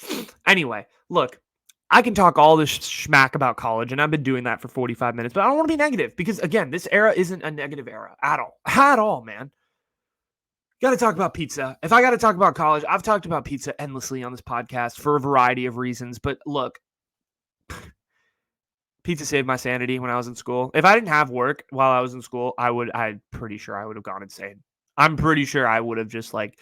Anyway, look, I can talk all this schmack about college, and I've been doing that for 45 minutes, but I don't want to be negative because, again, this era isn't a negative era at all. At all, man. Got to talk about pizza. If I got to talk about college, I've talked about pizza endlessly on this podcast for a variety of reasons, but look, pizza saved my sanity when I was in school. If I didn't have work while I was in school, I'm pretty sure I would have gone insane. I'm pretty sure I would have just like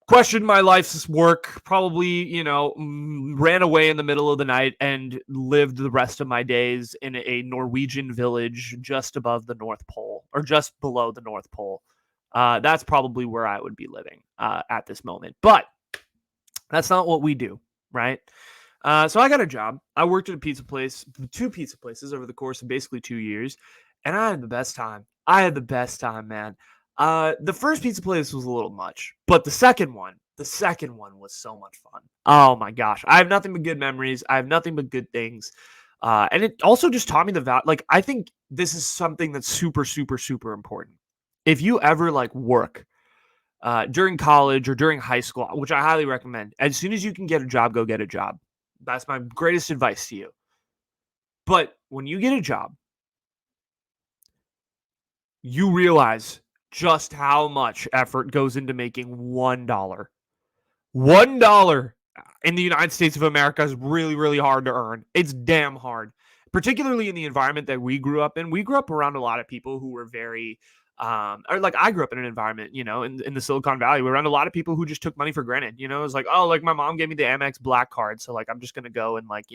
questioned my life's work, probably, ran away in the middle of the night and lived the rest of my days in a Norwegian village just above the North Pole or just below the North Pole. That's probably where I would be living at this moment. But that's not what we do, right? So I got a job. I worked at a pizza place, 2 pizza places over the course of basically 2 years, and I had the best time. I had the best time, man. The first pizza place was a little much, but the second one was so much fun. Oh my gosh. I have nothing but good memories. I have nothing but good things. And it also just taught me the value. Like, I think this is something that's super, super, super important. If you ever like work during college or during high school, which I highly recommend, as soon as you can get a job, go get a job. That's my greatest advice to you. But when you get a job, you realize just how much effort goes into making $1. $1 in the United States of America is really, really hard to earn. It's damn hard, particularly in the environment that we grew up in. We grew up around a lot of people who were very, or like I grew up in an environment, in the Silicon Valley, we're around a lot of people who just took money for granted. It was like, oh, like my mom gave me the Amex Black card, so like I'm just gonna go and like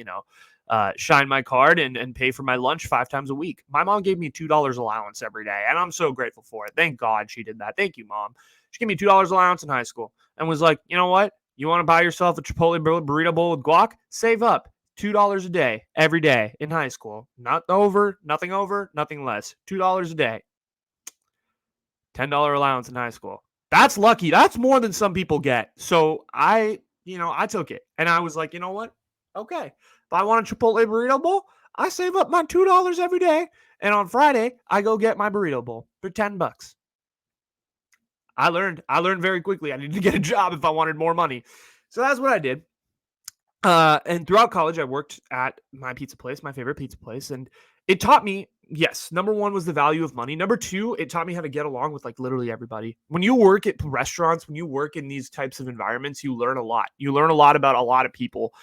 shine my card and pay for my lunch 5 times a week. My mom gave me $2 allowance every day, and I'm so grateful for it. Thank God she did that. Thank you, Mom. She gave me $2 allowance in high school and was like, you know what? You want to buy yourself a Chipotle burrito bowl with guac? Save up $2 a day every day in high school. Nothing over, nothing less. $2 a day. $10 allowance in high school. That's lucky. That's more than some people get. So I took it. And I was like, you know what? Okay. If I want a Chipotle burrito bowl, I save up my $2 every day. And on Friday, I go get my burrito bowl for $10. I learned very quickly I needed to get a job if I wanted more money. So that's what I did. And throughout college, I worked at my pizza place, my favorite pizza place. And it taught me, yes, number one was the value of money. Number two, it taught me how to get along with like literally everybody. When you work at restaurants, when you work in these types of environments, you learn a lot. You learn a lot about a lot of people.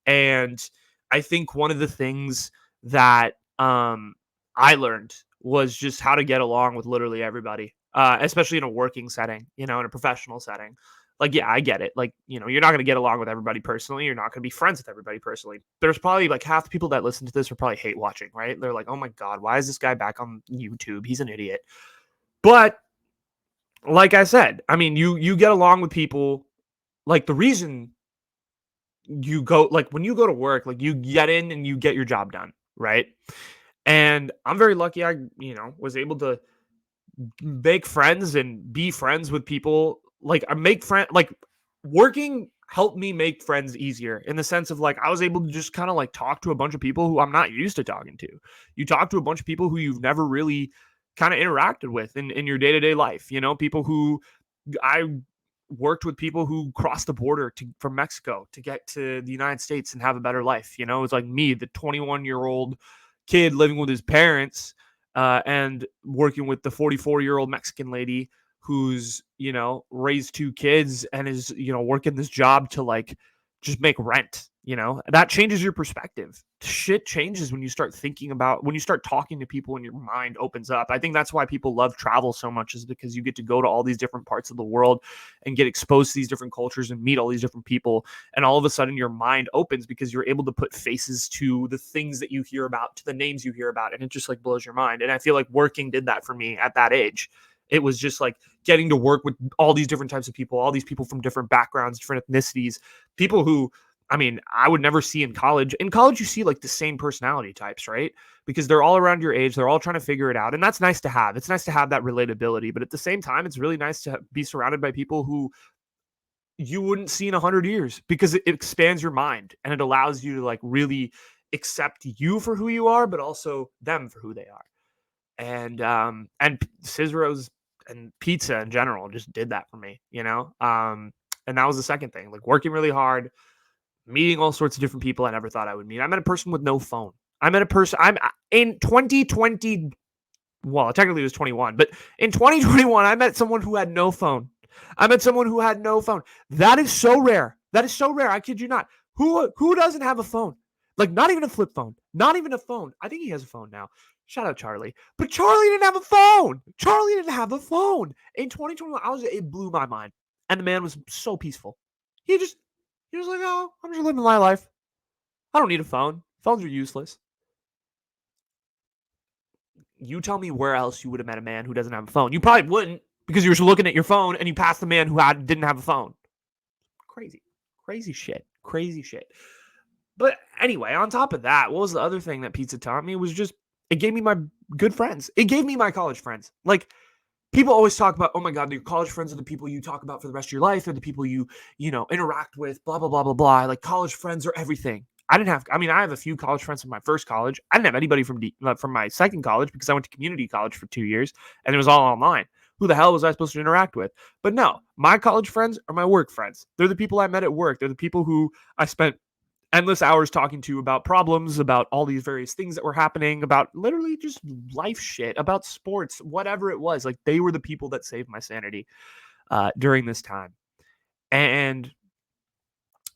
And I think one of the things that I learned was just how to get along with literally everybody, especially in a working setting, in a professional setting. Like, yeah, I get it. Like, you're not going to get along with everybody personally. You're not going to be friends with everybody personally. There's probably like half the people that listen to this are probably hate watching, right? They're like, oh my God, why is this guy back on YouTube? He's an idiot. But like I said, I mean, you get along with people. Like the reason you go, like when you go to work, like you get in and you get your job done, right? And I'm very lucky was able to make friends and be friends with people. Like I make friend like working helped me make friends easier in the sense of like I was able to just kind of like talk to a bunch of people who I'm not used to talking to. You talk to a bunch of people who you've never really kind of interacted with in your day-to-day life, people who I worked with people who crossed the border from Mexico to get to the United States and have a better life. It's like me, the 21-year-old kid living with his parents, and working with the 44-year-old Mexican lady who's raised two kids and is working this job to like just make rent. That changes your perspective. Shit changes when you start thinking about when you start talking to people and your mind opens up. I think that's why people love travel so much, is because you get to go to all these different parts of the world and get exposed to these different cultures and meet all these different people, and all of a sudden your mind opens because you're able to put faces to the things that you hear about, to the names you hear about, and it just like blows your mind. And I feel like working did that for me at that age. It was just like getting to work with all these different types of people, all these people from different backgrounds, different ethnicities, people who, I mean, I would never see in college. In college, you see like the same personality types, right? Because they're all around your age. They're all trying to figure it out. And that's nice to have. It's nice to have that relatability. But at the same time, it's really nice to be surrounded by people who you wouldn't see in 100 years, because it expands your mind and it allows you to like really accept you for who you are, but also them for who they are. And Scissor's and pizza in general just did that for me. And that was the second thing, like working really hard, meeting all sorts of different people I never thought I would meet. I met a person with no phone. I met a person. I'm in 2020. Well, technically it was 21, but in 2021, I met someone who had no phone. I met someone who had no phone. That is so rare. That is so rare. I kid you not. Who doesn't have a phone? Like not even a flip phone. Not even a phone. I think he has a phone now. Shout out Charlie. But Charlie didn't have a phone. Charlie didn't have a phone. In 2021, it blew my mind. And the man was so peaceful. He just he was like, "Oh, I'm just living my life. I don't need a phone. Phones are useless." You tell me where else you would have met a man who doesn't have a phone. You probably wouldn't, because you were looking at your phone and you passed the man who didn't have a phone. Crazy. Crazy shit. Crazy shit. But anyway, on top of that, what was the other thing that pizza taught me was just it gave me my good friends. It gave me my college friends. Like people always talk about, oh my God, your college friends are the people you talk about for the rest of your life. They're the people you interact with, blah, blah, blah, blah, blah. Like college friends are everything. I have a few college friends from my first college. I didn't have anybody from my second college because I went to community college for 2 years and it was all online. Who the hell was I supposed to interact with? But no, my college friends are my work friends. They're the people I met at work. They're the people who I spent endless hours talking to about problems, about all these various things that were happening, about literally just life shit, about sports, whatever it was. Like they were the people that saved my sanity during this time. And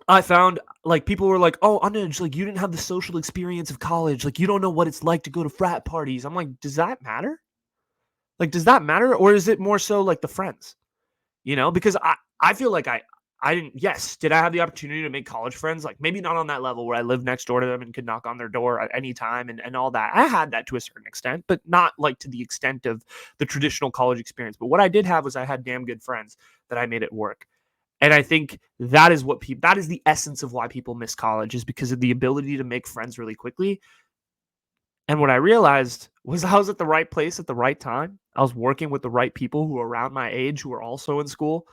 I found like people were like, "Oh, Anuj, like you didn't have the social experience of college. Like you don't know what it's like to go to frat parties." I'm like, "Does that matter? Like, does that matter, or is it more so like the friends?" Because I feel like I didn't. Yes, did I have the opportunity to make college friends? Like maybe not on that level where I lived next door to them and could knock on their door at any time and all that. I had that to a certain extent, but not like to the extent of the traditional college experience. But what I did have was I had damn good friends that I made at work. And I think that is that is the essence of why people miss college, is because of the ability to make friends really quickly. And what I realized was I was at the right place at the right time. I was working with the right people who were around my age who were also in school,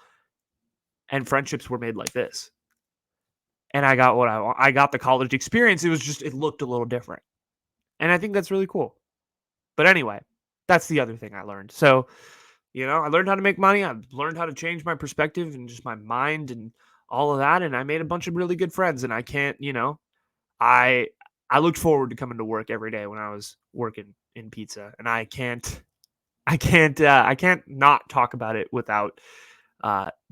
and friendships were made like this. And I got what I want. I got the college experience. It was just it looked a little different. And I think that's really cool. But anyway, that's the other thing I learned. So, I learned how to make money. I learned how to change my perspective and just my mind and all of that. And I made a bunch of really good friends. And I can't, I I looked forward to coming to work every day when I was working in pizza. And I can't not talk about it without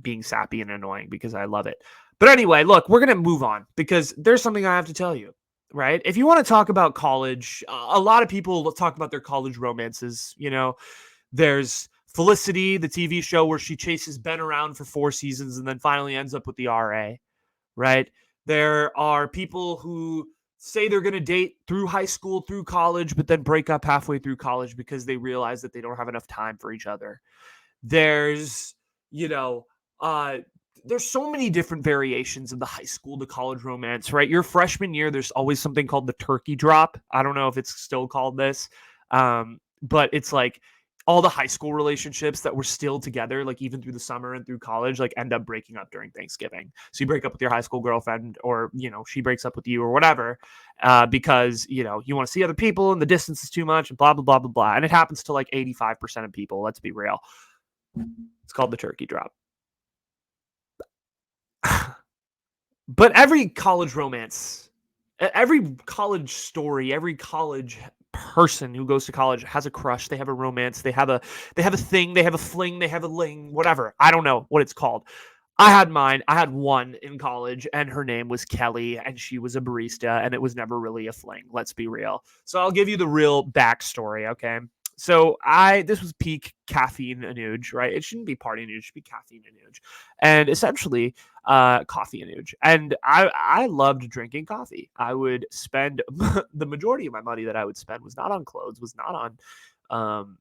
being sappy and annoying, because I love it. But anyway, look, we're gonna move on because there's something I have to tell you. Right? If you want to talk about college, a lot of people talk about their college romances. There's Felicity, the TV show where she chases Ben around for 4 seasons and then finally ends up with the RA. Right? There are people who say they're going to date through high school, through college, but then break up halfway through college because they realize that they don't have enough time for each other. There's, you know, uh, there's so many different variations of the high school to college romance, right? Your freshman year, there's always something called the turkey drop. I don't know if it's still called this, but it's like all the high school relationships that were still together, like even through the summer and through college, like end up breaking up during Thanksgiving. So you break up with your high school girlfriend, or she breaks up with you, or whatever, because you want to see other people and the distance is too much, and blah blah blah blah blah. And it happens to like 85% of people. Let's be real. It's called the turkey drop. But every college romance, every college story, every college person who goes to college has a crush. They have a romance. They have a thing. They have a fling. They have a ling. Whatever. I don't know what it's called. I had mine. I had one in college, and her name was Kelly, and she was a barista, and it was never really a fling. Let's be real. So I'll give you the real backstory. Okay. So this was peak caffeine anooge, right? It shouldn't be party anooge, it should be caffeine anooge. And essentially, coffee anooge. And I loved drinking coffee. I would spend the majority of my money that I would spend was not on clothes, was not on um,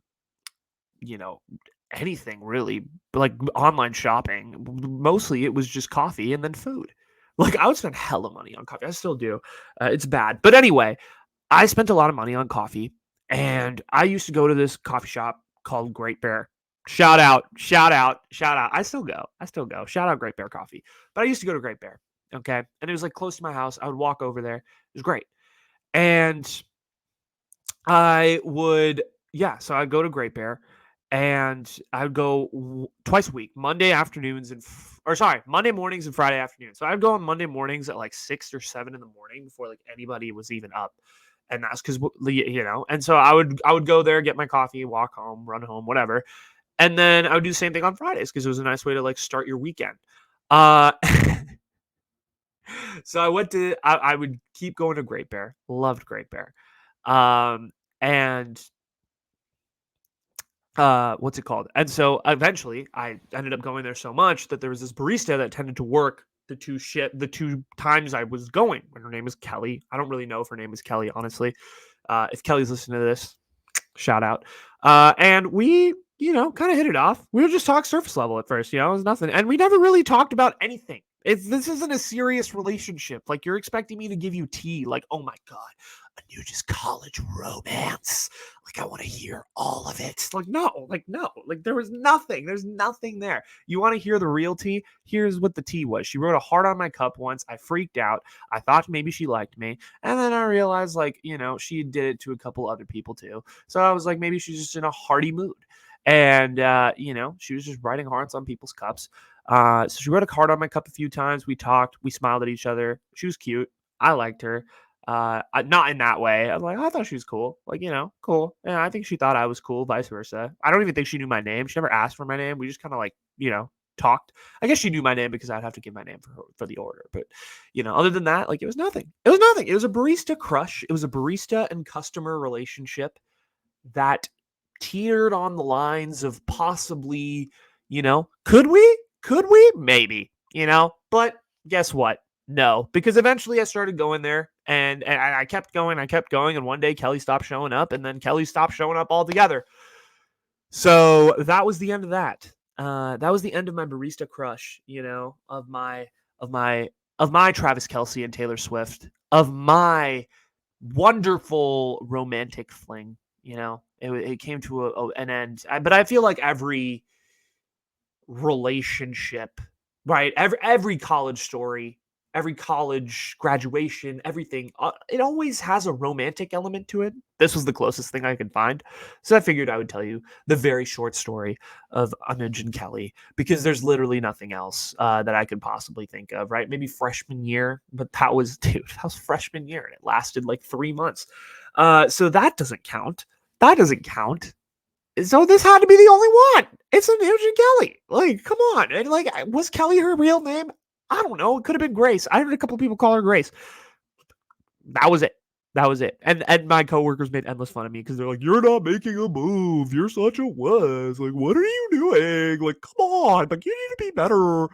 you know, anything really, like online shopping. Mostly it was just coffee and then food. Like I would spend hella money on coffee. I still do. It's bad. But anyway, I spent a lot of money on coffee, and I used to go to this coffee shop called Great Bear. Shout out, shout out, shout out. I still go. I still go. Shout out Great Bear Coffee. But I used to go to Great Bear. Okay. And it was like close to my house. I would walk over there. It was great. And I would, yeah, so I'd go to Great Bear, and I would go twice a week, Monday afternoons or sorry, Monday mornings and Friday afternoons. So I'd go on Monday mornings at like 6 or 7 in the morning before like anybody was even up. And that's because, and so I would go there, get my coffee, walk home, run home, whatever. And then I would do the same thing on Fridays because it was a nice way to like start your weekend. Uh, so I would keep going to Great Bear, loved Great Bear. And what's it called? And so eventually I ended up going there so much that there was this barista that tended to work the two times I was going. And her name is Kelly. I don't really know if her name is Kelly, honestly. If Kelly's listening to this, shout out. And we, kind of hit it off. We would just talk surface level at first, it was nothing. And we never really talked about anything. This isn't a serious relationship. Like you're expecting me to give you tea. Like, oh my God, a new just college romance. Like I want to hear all of it. Like, no, there was nothing. There's nothing there. You want to hear the real tea? Here's what the tea was. She wrote a heart on my cup once. I freaked out. I thought maybe she liked me. And then I realized, like, she did it to a couple other people too. So I was like, maybe she's just in a hearty mood. And, she was just writing hearts on people's cups. So she wrote a card on my cup a few times. We talked. We smiled at each other. She was cute. I liked her. Not in that way. I'm like, I thought she was cool. Like, cool. Yeah, I think she thought I was cool, vice versa. I don't even think she knew my name. She never asked for my name. We just kind of like, talked. I guess she knew my name because I'd have to give my name for the order. But, other than that, like it was nothing. It was nothing. It was a barista crush. It was a barista and customer relationship that teetered on the lines of possibly, could we? Could we? Maybe, but guess what? No, because eventually I started going there, and I kept going, and one day Kelly stopped showing up, and then Kelly stopped showing up altogether. So that was the end of that. That was the end of my barista crush, of my Travis Kelce and Taylor Swift, of my wonderful romantic fling. It came to an end. But I feel like every relationship, right? Every college story, every college graduation, everything, it always has a romantic element to it. This was the closest thing I could find. So I figured I would tell you the very short story of Anuj and Kelly because there's literally nothing else that I could possibly think of, right? Maybe freshman year, but that was freshman year and it lasted like 3 months. So that doesn't count. That doesn't count. So this had to be the only one. It's Anuj and Kelly. Like, come on. And like, was Kelly her real name? I don't know. It could have been Grace. I heard a couple people call her Grace. That was it. That was it. And my coworkers made endless fun of me because they're like, "You're not making a move. You're such a wuss. Like, what are you doing? Like, come on. Like, you need to be better."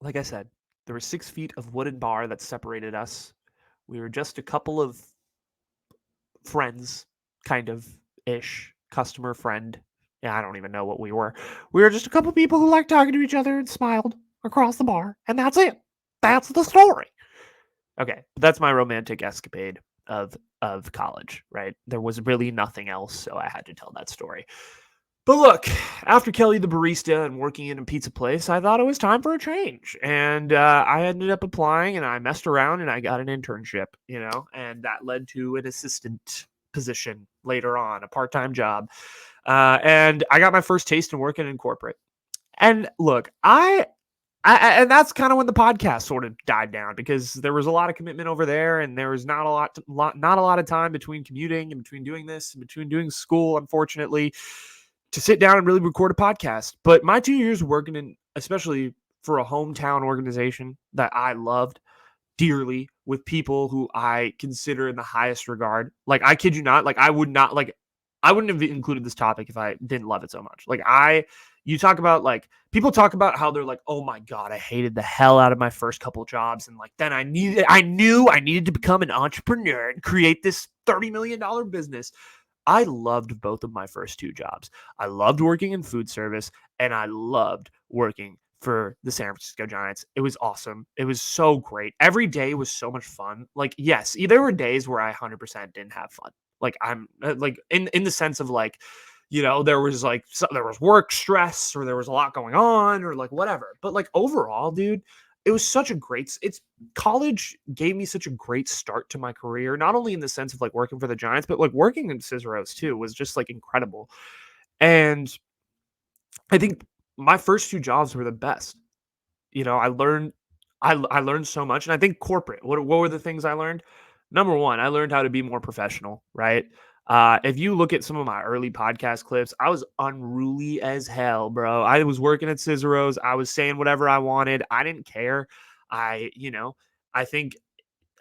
Like I said, there were 6 feet of wooden bar that separated us. We were just a couple of friends, kind of ish, customer friend Yeah, I don't even know what we were. We were just a couple people who liked talking to each other and smiled across the bar, and that's it. That's the story. Okay, that's my romantic escapade of college, right? There was really nothing else, so I had to tell that story. But look, after Kelly the barista and working in a pizza place, I thought it was time for a change. And I ended up applying and I messed around and I got an internship, and that led to an assistant position later on, a part time job. And I got my first taste in working in corporate. And look, and that's kind of when the podcast sort of died down because there was a lot of commitment over there, and there was not a lot of time between commuting and between doing this and between doing school, unfortunately, to sit down and really record a podcast. But my 2 years working in, especially for a hometown organization that I loved dearly with people who I consider in the highest regard. Like, I kid you not, like, I wouldn't have included this topic if I didn't love it so much. You talk about, like, people talk about how they're like, oh my God, I hated the hell out of my first couple jobs. And like, then I knew I needed to become an entrepreneur and create this $30 million business. I loved both of my first two jobs. I loved working in food service and I loved working for the San Francisco Giants. It was awesome. It was so great. Every day was so much fun. Like, yes, there were days where I 100% didn't have fun. Like, I'm like in the sense of like, there was like there was work stress or there was a lot going on or like whatever. But like overall, dude, it was such a great it's college gave me such a great start to my career, not only in the sense of like working for the Giants, but like working in Cicero's too was just like incredible. And I think my first two jobs were the best. I learned I learned so much, and I think corporate. What were the things I learned? Number one, I learned how to be more professional. Right. If you look at some of my early podcast clips, I was unruly as hell, bro. I was working at Cicero's. I was saying whatever I wanted. I didn't care. I think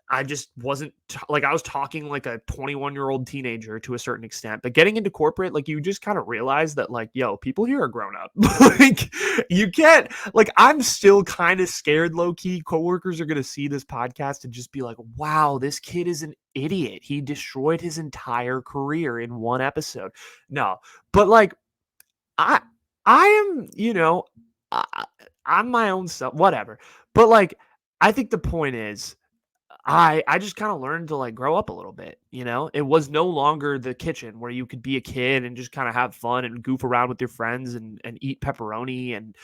I just wasn't like I was talking like a 21-year-old teenager to a certain extent. But getting into corporate, like you just kind of realize that like, yo, people here are grown up. Like you can't like I'm still kind of scared low key. Coworkers are going to see this podcast and just be like, wow, this kid is an idiot. He destroyed his entire career in one episode. No, but like I I am, I, I'm my own self, whatever. But like I think the point is I just kind of learned to like grow up a little bit, It was no longer the kitchen where you could be a kid and just kind of have fun and goof around with your friends and eat pepperoni and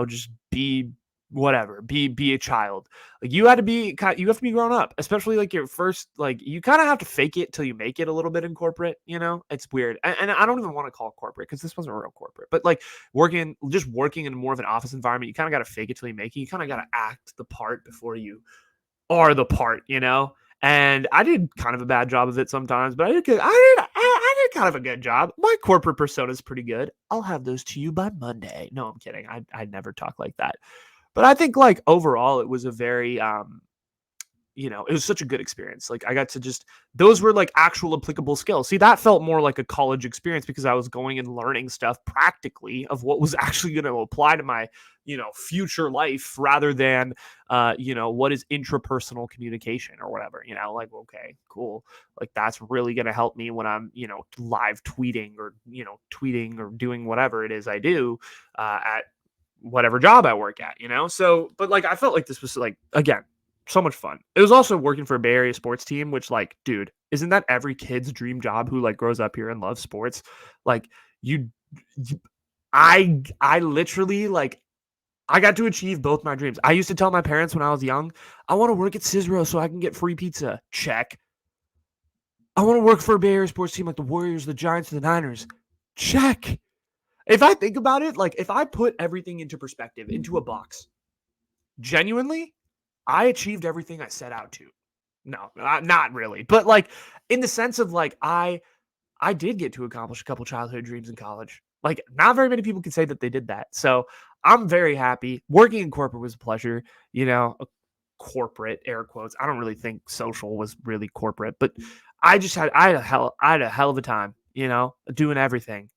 just be whatever, be a child. Like you have to be grown up, especially like your first like you kind of have to fake it till you make it a little bit in corporate, It's weird. And I don't even want to call it corporate because this wasn't real corporate, but like working in more of an office environment, you kind of got to fake it till you make it. You kind of got to act the part before you are the part. And I did kind of a bad job of it sometimes, but I did kind of a good job. My corporate persona is pretty good. I'll have those to you by Monday. No, I'm kidding. I never talk like that. But I think like overall, it was a very it was such a good experience. Like I got to those were like actual applicable skills. See, that felt more like a college experience because I was going and learning stuff practically of what was actually going to apply to my, future life rather than, what is intrapersonal communication or whatever, like, okay, cool. Like that's really going to help me when I'm, live tweeting or doing whatever it is I do at whatever job I work at. So, but like, I felt like this was like, again, so much fun. It was also working for a Bay Area sports team, which like, dude, isn't that every kid's dream job who like grows up here and loves sports? Like you I literally like I got to achieve both my dreams. I used to tell my parents when I was young, I want to work at Cicero so I can get free pizza. Check. I want to work for a Bay Area sports team like the Warriors, the Giants, and the Niners. Check. If I think about it, like if I put everything into perspective, into a box, genuinely, I achieved everything I set out to. No, not really. But like in the sense of like I did get to accomplish a couple childhood dreams in college. Like not very many people can say that they did that. So I'm very happy. Working in corporate was a pleasure, corporate air quotes. I don't really think social was really corporate, but I had a hell of a time, doing everything,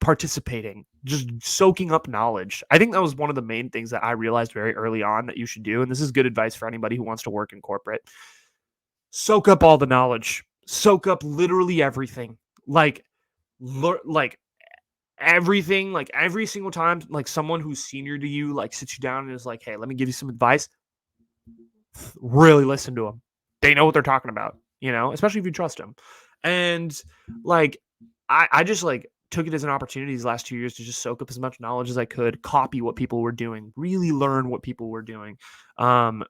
participating, just soaking up knowledge. I think that was one of the main things that I realized very early on that you should do. And this is good advice for anybody who wants to work in corporate. Soak up all the knowledge. Soak up literally everything. Like everything, like every single time, like someone who's senior to you, like sits you down and is like, hey, let me give you some advice, really listen to them. They know what they're talking about, especially if you trust them. And like, I just like took it as an opportunity these last 2 years to just soak up as much knowledge as I could, copy what people were doing, really learn what people were doing,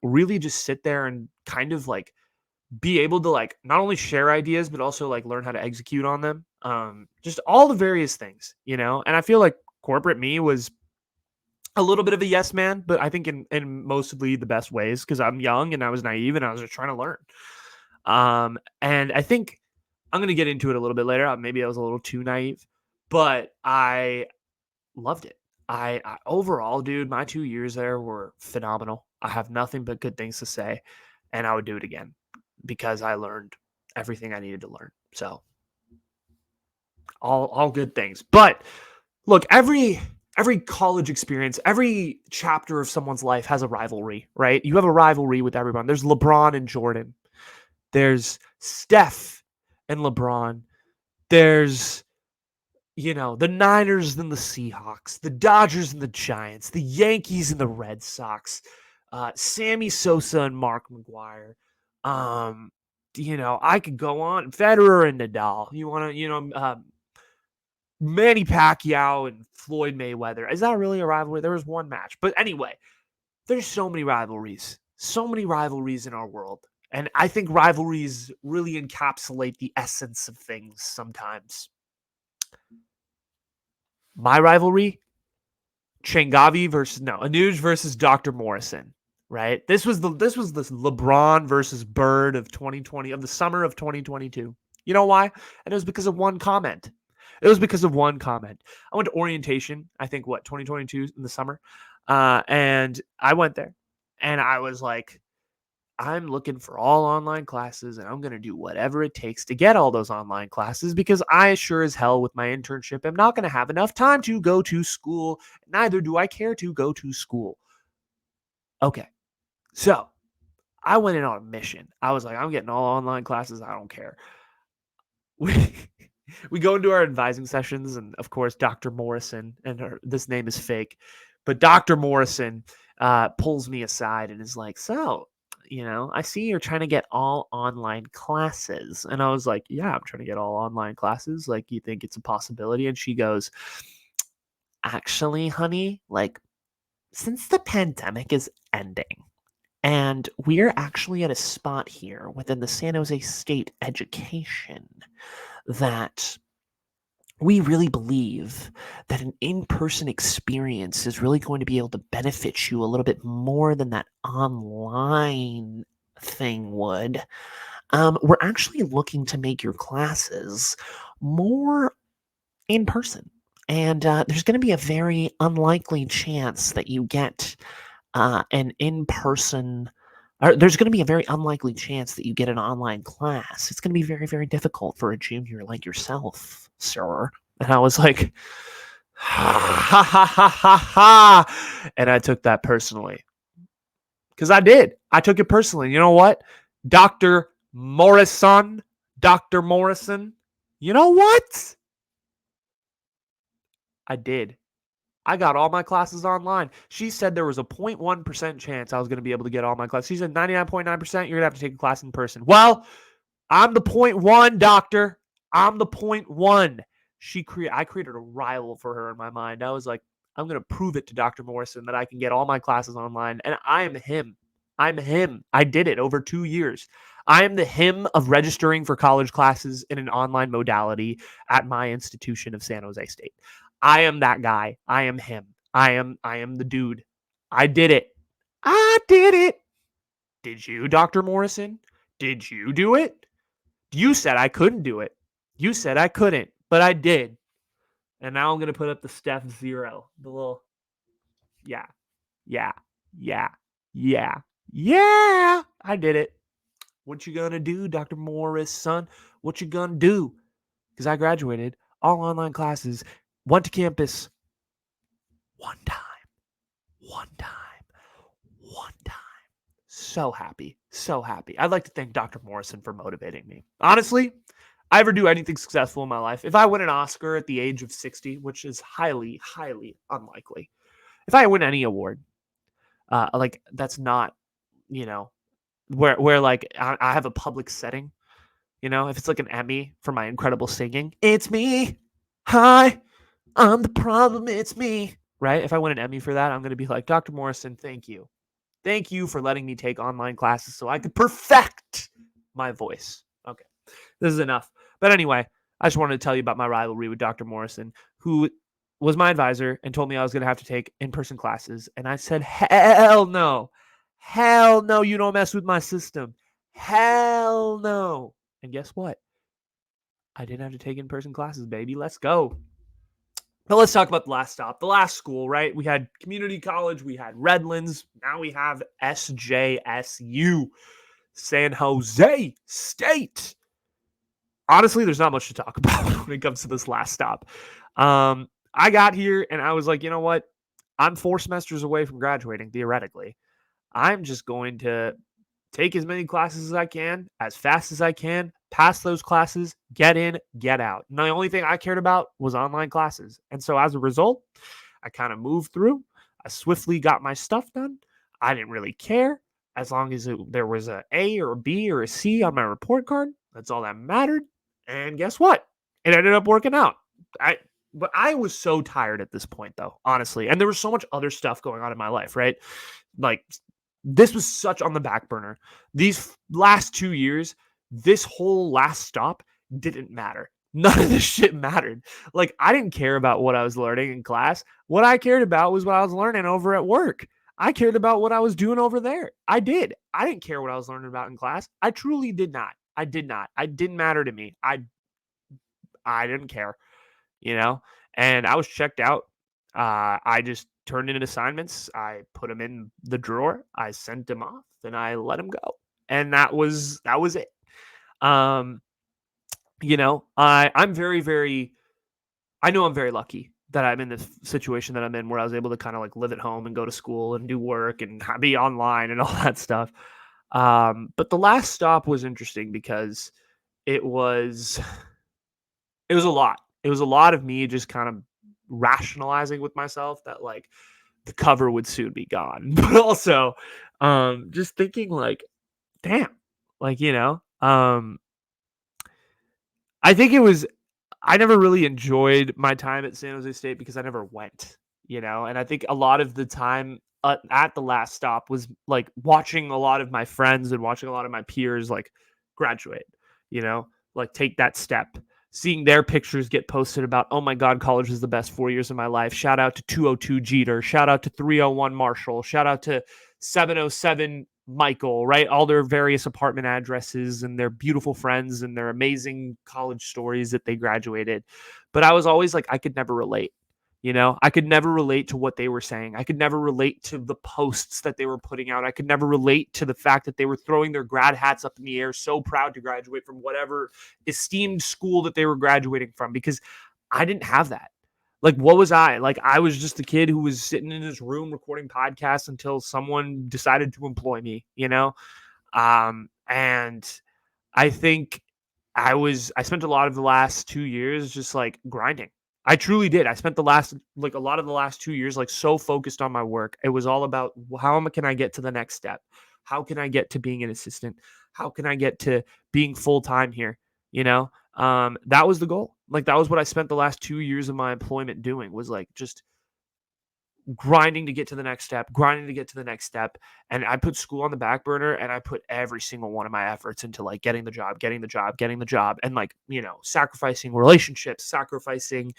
really just sit there and kind of like be able to like not only share ideas but also like learn how to execute on them, just all the various things, and I feel like corporate me was a little bit of a yes man, but I think in mostly the best ways, because I'm young and I was naive and I was just trying to learn. And I think I'm gonna get into it a little bit later. Maybe I was a little too naive, but I loved it. I overall, dude, my 2 years there were phenomenal. I have nothing but good things to say, and I would do it again because I learned everything I needed to learn. So all good things. But look, every college experience, every chapter of someone's life has a rivalry, right? You have a rivalry with everyone. There's LeBron and Jordan. There's Steph and LeBron. There's, the Niners and the Seahawks, the Dodgers and the Giants, the Yankees and the Red Sox, Sammy Sosa and Mark McGuire. I could go on. Federer and Nadal. You want to, Manny Pacquiao and Floyd Mayweather. Is that really a rivalry? There was one match. But anyway, there's so many rivalries. So many rivalries in our world. And I think rivalries really encapsulate the essence of things sometimes. My rivalry, Changavi versus Anuj versus Dr. Morrison, right? This LeBron versus Bird of 2020, of the summer of 2022. You know why? And it was because of one comment. It was because of one comment. I went to orientation, I think 2022 in the summer. And I went there and I was like, I'm looking for all online classes and I'm going to do whatever it takes to get all those online classes because I sure as hell with my internship am not going to have enough time to go to school. Neither do I care to go to school. Okay. So I went in on a mission. I was like, I'm getting all online classes. I don't care. We, we go into our advising sessions and of course, Dr. Morrison, and this name is fake, but Dr. Morrison pulls me aside and is like, so, I see you're trying to get all online classes. And I was like, yeah, I'm trying to get all online classes. Like, you think it's a possibility? And she goes, actually, honey, like, since the pandemic is ending, and we're actually at a spot here within the San Jose State education that we really believe that an in-person experience is really going to be able to benefit you a little bit more than that online thing would. We're actually looking to make your classes more in person. And there's going to be a very unlikely chance that you get an in-person, or there's going to be a very unlikely chance that you get an online class. It's going to be very, very difficult for a junior like yourself, sir. And I was like, ha ha ha ha ha. And I took that personally. Because I did. I took it personally. You know what? Dr. Morrison, Dr. Morrison, you know what? I did. I got all my classes online. She said there was a 0.1% chance I was going to be able to get all my classes. She said 99.9%, you're going to have to take a class in person. Well, I'm the 0.1, doctor. I'm the 0.1. I created a rival for her in my mind. I was like, I'm going to prove it to Dr. Morrison that I can get all my classes online. And I am him. I'm him. I did it over 2 years. I am the him of registering for college classes in an online modality at my institution of San Jose State. I am that guy. I am him. I am the dude. I did it. I did it. Did you, Dr. Morrison? Did you do it? You said I couldn't do it. You said I couldn't, but I did. And now I'm going to put up the Steph 0. The little, yeah, yeah, yeah, yeah, yeah. I did it. What you going to do, Dr. Morris, son? What you going to do? Because I graduated, all online classes, went to campus one time, one time, one time. So happy, so happy. I'd like to thank Dr. Morrison for motivating me. Honestly, I ever do anything successful in my life, if I win an Oscar at the age of 60, which is highly, highly unlikely, if I win any award, like that's not, you know, where like I have a public setting, if it's like an Emmy for my incredible singing, it's me. Hi, I'm the problem. It's me. Right? If I win an Emmy for that, I'm going to be like, Dr. Morrison, thank you. Thank you for letting me take online classes so I could perfect my voice. Okay, this is enough. But anyway, I just wanted to tell you about my rivalry with Dr. Morrison, who was my advisor and told me I was going to have to take in-person classes. And I said, hell no. Hell no, you don't mess with my system. Hell no. And guess what? I didn't have to take in-person classes, baby. Let's go. But let's talk about the last stop, the last school, right? We had community college, we had Redlands, now we have SJSU, San Jose State. Honestly, there's not much to talk about when it comes to this last stop. I got here and I was like, you know what? I'm 4 semesters away from graduating, theoretically. I'm just going to take as many classes as I can, as fast as I can, pass those classes, get in, get out. And the only thing I cared about was online classes. And so as a result, I kind of moved through. I swiftly got my stuff done. I didn't really care as long as there was a A or a B or a C on my report card. That's all that mattered. And guess what? It ended up working out. But I was so tired at this point, though, honestly. And there was so much other stuff going on in my life, right? Like, this was such on the back burner. These last 2 years, this whole last stop didn't matter. None of this shit mattered. Like, I didn't care about what I was learning in class. What I cared about was what I was learning over at work. I cared about what I was doing over there. I did. I didn't care what I was learning about in class. I truly did not. I did not. It didn't matter to me. I didn't care, and I was checked out. I just turned in assignments. I put them in the drawer. I sent them off, and I let them go. And that was it. I'm very, very. I know I'm very lucky that I'm in this situation that I'm in, where I was able to kind of like live at home and go to school and do work and be online and all that stuff. But the last stop was interesting because it was a lot. It was a lot of me just kind of rationalizing with myself that like the cover would soon be gone, but also just thinking like, damn, like, I think I never really enjoyed my time at San Jose State because I never went, and I think a lot of the time at the last stop was like watching a lot of my friends and watching a lot of my peers like graduate, like take that step, seeing their pictures get posted about, oh my God, college is the best 4 years of my life. Shout out to 202 Jeter. Shout out to 301 Marshall. Shout out to 707 Michael, right? All their various apartment addresses and their beautiful friends and their amazing college stories that they graduated. But I was always like, I could never relate. I could never relate to what they were saying. I could never relate to the posts that they were putting out. I could never relate to the fact that they were throwing their grad hats up in the air, so proud to graduate from whatever esteemed school that they were graduating from, because I didn't have that. Like, what was I? Like, I was just a kid who was sitting in his room recording podcasts until someone decided to employ me, And I think I spent a lot of the last 2 years just like grinding. I truly did. I spent a lot of the last 2 years like so focused on my work. It was all about can I get to the next step? How can I get to being an assistant? How can I get to being full time here? That was the goal. Like, that was what I spent the last 2 years of my employment doing, was like just grinding to get to the next step, grinding to get to the next step. And I put school on the back burner, and I put every single one of my efforts into like getting the job, and like, sacrificing relationships, sacrificing,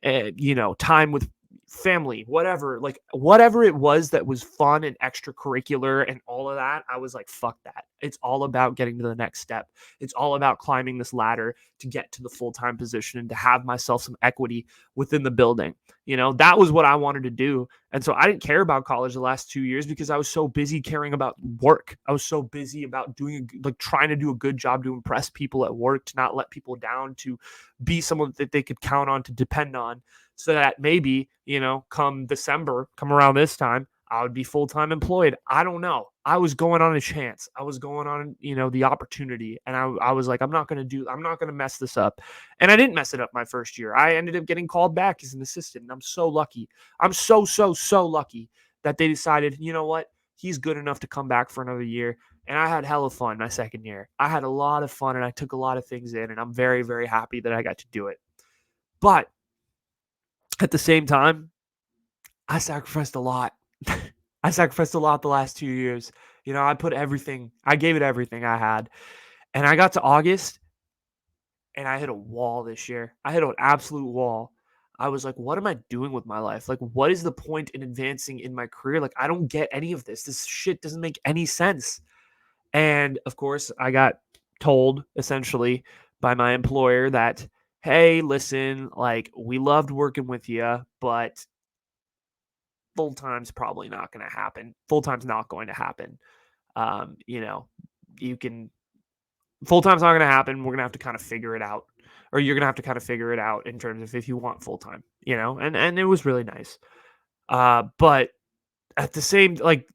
time with family, whatever it was that was fun and extracurricular and all of that. I was like, fuck that. It's all about getting to the next step. It's all about climbing this ladder to get to the full-time position and to have myself some equity within the building. That was what I wanted to do. And so I didn't care about college the last 2 years because I was so busy caring about work. I was so busy about trying to do a good job to impress people at work, to not let people down, to be someone that they could count on, to depend on, so that maybe, come December, come around this time, I would be full-time employed. I don't know. I was going on a chance. I was going on, the opportunity. And I was like, I'm not going to mess this up. And I didn't mess it up my first year. I ended up getting called back as an assistant. And I'm so lucky. I'm so, so, so lucky that they decided, you know what? He's good enough to come back for another year. And I had hella fun my second year. I had a lot of fun and I took a lot of things in. And I'm very, very happy that I got to do it. But at the same time, I sacrificed a lot. I sacrificed a lot the last 2 years. I gave it everything I had. And I got to August and I hit a wall this year. I hit an absolute wall. I was like, what am I doing with my life? Like, what is the point in advancing in my career? Like, I don't get any of this. This shit doesn't make any sense. And of course, I got told essentially by my employer that, hey, listen, like, we loved working with you, but full time's probably not going to happen. Full time's not going to happen. Um, you know, you can full time's not going to happen. We're going to have to kind of figure it out, or you're going to have to kind of figure it out in terms of if you want full time. And it was really nice. But at the same like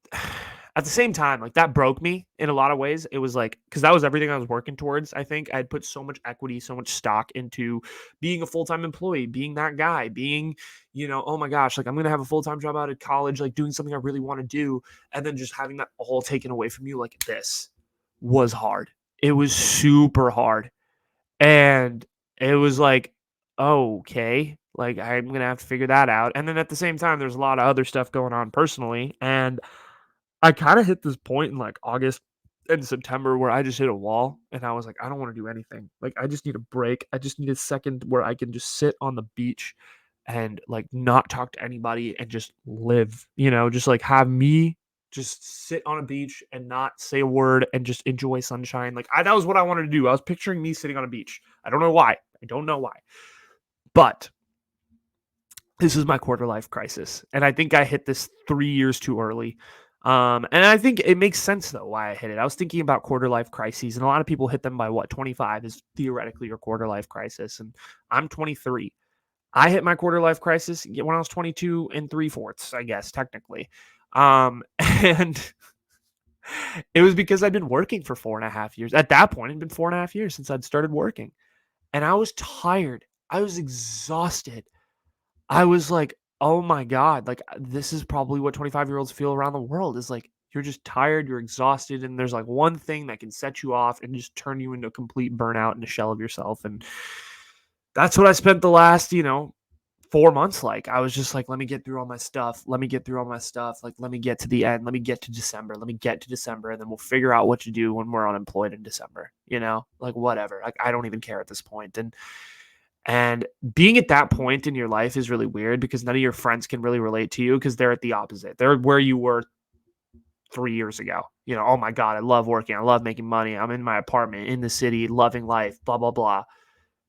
at the same time, like that broke me in a lot of ways. It was like because that was everything I was working towards. I think I'd put so much equity, so much stock into being a full-time employee, being that guy, being, oh my gosh, like I'm gonna have a full-time job out of college, like doing something I really want to do, and then just having that all taken away from you like this was hard. It was super hard. And it was like, okay, like I'm gonna have to figure that out. And then at the same time, there's a lot of other stuff going on personally. And I kind of hit this point in like August and September where I just hit a wall and I was like, I don't want to do anything. Like I just need a break. I just need a second where I can just sit on the beach and like not talk to anybody and just live, just like have me just sit on a beach and not say a word and just enjoy sunshine. That was what I wanted to do. I was picturing me sitting on a beach. I don't know why. I don't know why. But this is my quarter life crisis. And I think I hit this 3 years too early. And I think it makes sense though why I hit it. I was thinking about quarter life crises, and a lot of people hit them by 25 is theoretically your quarter life crisis. And I'm 23. I hit my quarter life crisis when I was 22 and 3/4, I guess, technically. And it was because I'd been working for 4.5 years. At that point, it'd been 4.5 years since I'd started working. And I was tired. I was exhausted. I was like, oh my God, like this is probably what 25-year-olds feel around the world is like, you're just tired, you're exhausted, and there's like one thing that can set you off and just turn you into a complete burnout and a shell of yourself. And that's what I spent the last, 4 months like. I was just like, let me get through all my stuff. Let me get through all my stuff. Like, let me get to the end. Let me get to December. Let me get to December. And then we'll figure out what to do when we're unemployed in December, like whatever. Like, I don't even care at this point. And being at that point in your life is really weird because none of your friends can really relate to you because they're at the opposite. They're where you were 3 years ago. Oh my God, I love working. I love making money. I'm in my apartment in the city, loving life, blah, blah, blah.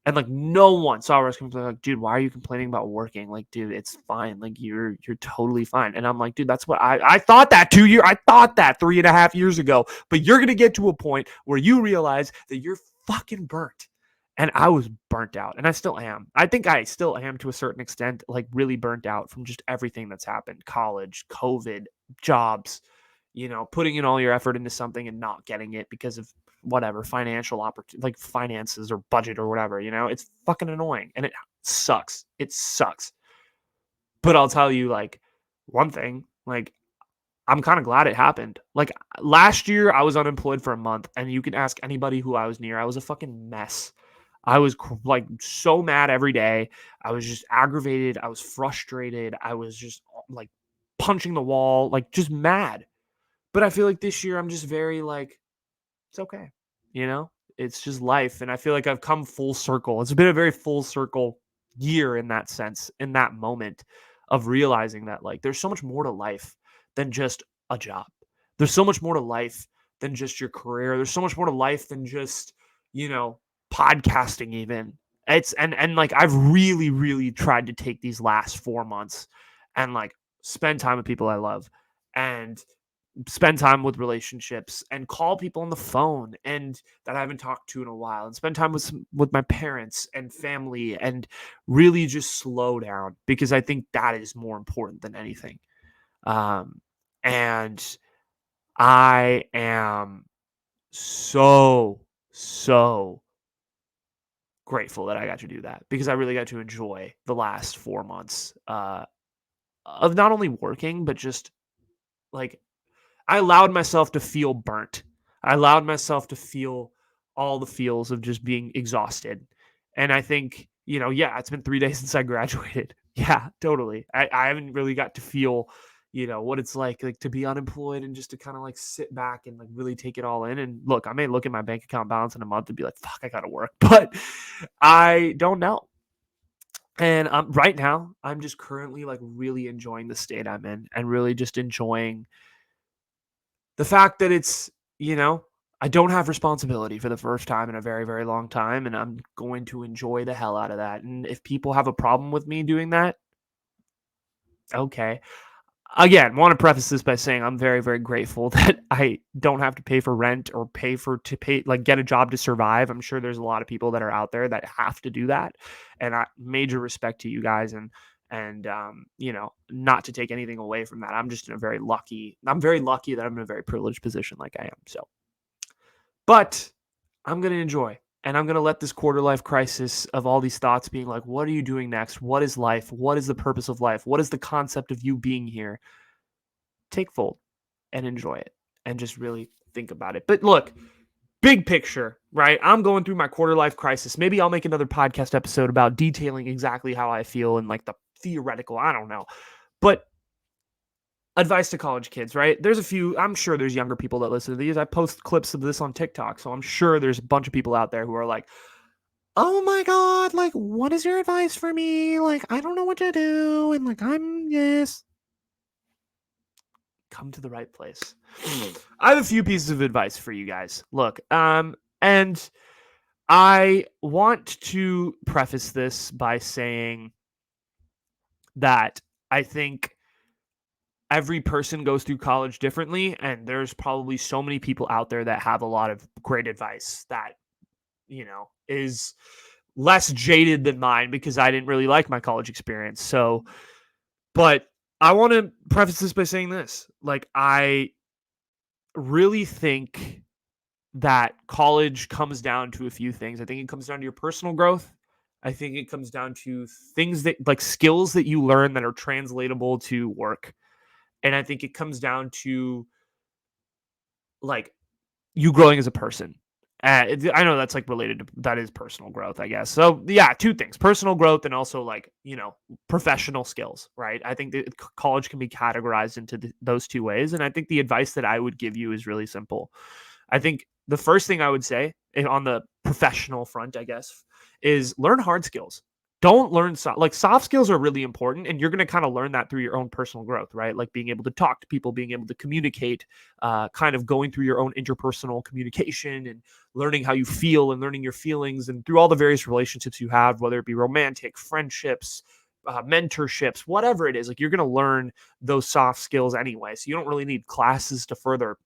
And like no one saw where I was complaining, like, dude, why are you complaining about working? Like, dude, it's fine. Like you're totally fine. And I'm like, dude, that's what I thought that 2 years, I thought that 3.5 years ago. But you're gonna get to a point where you realize that you're fucking burnt. And I was burnt out. And I still am. I think I still am to a certain extent, like really burnt out from just everything that's happened. College, COVID, jobs, putting in all your effort into something and not getting it because of whatever financial opportunity, like finances or budget or whatever, it's fucking annoying and it sucks. It sucks. But I'll tell you, like, one thing, like, I'm kind of glad it happened. Like, last year, I was unemployed for a month, and you can ask anybody who I was near. I was a fucking mess. I was like so mad every day. I was just aggravated. I was frustrated. I was just like punching the wall, like just mad. But I feel like this year I'm just very like, it's okay. It's just life. And I feel like I've come full circle. It's been a very full circle year in that sense, in that moment of realizing that like there's so much more to life than just a job. There's so much more to life than just your career. There's so much more to life than just, you know, podcasting even. It's and like I've really, really tried to take these last 4 months and like spend time with people I love and spend time with relationships and call people on the phone and that I haven't talked to in a while and spend time with my parents and family and really just slow down because I think that is more important than anything. And I am so grateful that I got to do that because I really got to enjoy the last 4 months, of not only working, but just, like, I allowed myself to feel burnt. I allowed myself to feel all the feels of just being exhausted. And I think, yeah, it's been 3 days since I graduated. Yeah, totally. I haven't really got to feel, what it's like to be unemployed and just to kind of like sit back and like really take it all in. And look, I may look at my bank account balance in a month and be like, fuck, I gotta work. But I don't know. And right now, I'm just currently like really enjoying the state I'm in and really just enjoying the fact that it's, you know, I don't have responsibility for the first time in a very, very long time, and I'm going to enjoy the hell out of that. And if people have a problem with me doing that, okay. Again, want to preface this by saying I'm very, very grateful that I don't have to pay for rent or like get a job to survive. I'm sure there's a lot of people that are out there that have to do that, and I major respect to you guys and not to take anything away from that. I'm very lucky that I'm in a very privileged position like I am. So, but I'm going to enjoy and I'm going to let this quarter life crisis of all these thoughts being like, what are you doing next? What is life? What is the purpose of life? What is the concept of you being here? Take fold and enjoy it and just really think about it. But look, big picture, right? I'm going through my quarter life crisis. Maybe I'll make another podcast episode about detailing exactly how I feel and like the theoretical, I don't know. But advice to college kids, right? I'm sure there's younger people that listen to these. I post clips of this on TikTok. So I'm sure there's a bunch of people out there who are like, oh my God, like, what is your advice for me? Like, I don't know what to do. And like, yes. Come to the right place. I have a few pieces of advice for you guys. Look, and I want to preface this by saying that I think every person goes through college differently, and there's probably so many people out there that have a lot of great advice that, is less jaded than mine because I didn't really like my college experience. So, but I want to preface this by saying this. Like, I really think that college comes down to a few things. I think it comes down to your personal growth. I think it comes down to things that like skills that you learn that are translatable to work. And I think it comes down to like you growing as a person. I know that's like related to that is personal growth, I guess. So yeah, two things: personal growth and also like professional skills, right? I think that college can be categorized into those two ways, and I think the advice that I would give you is really simple. I think the first thing I would say on the professional front, I guess, is learn hard skills. Don't learn like soft skills are really important, and you're going to kind of learn that through your own personal growth, right? Like being able to talk to people, being able to communicate, kind of going through your own interpersonal communication and learning how you feel and learning your feelings and through all the various relationships you have, whether it be romantic, friendships, mentorships, whatever it is. Like you're going to learn those soft skills anyway, so you don't really need classes to further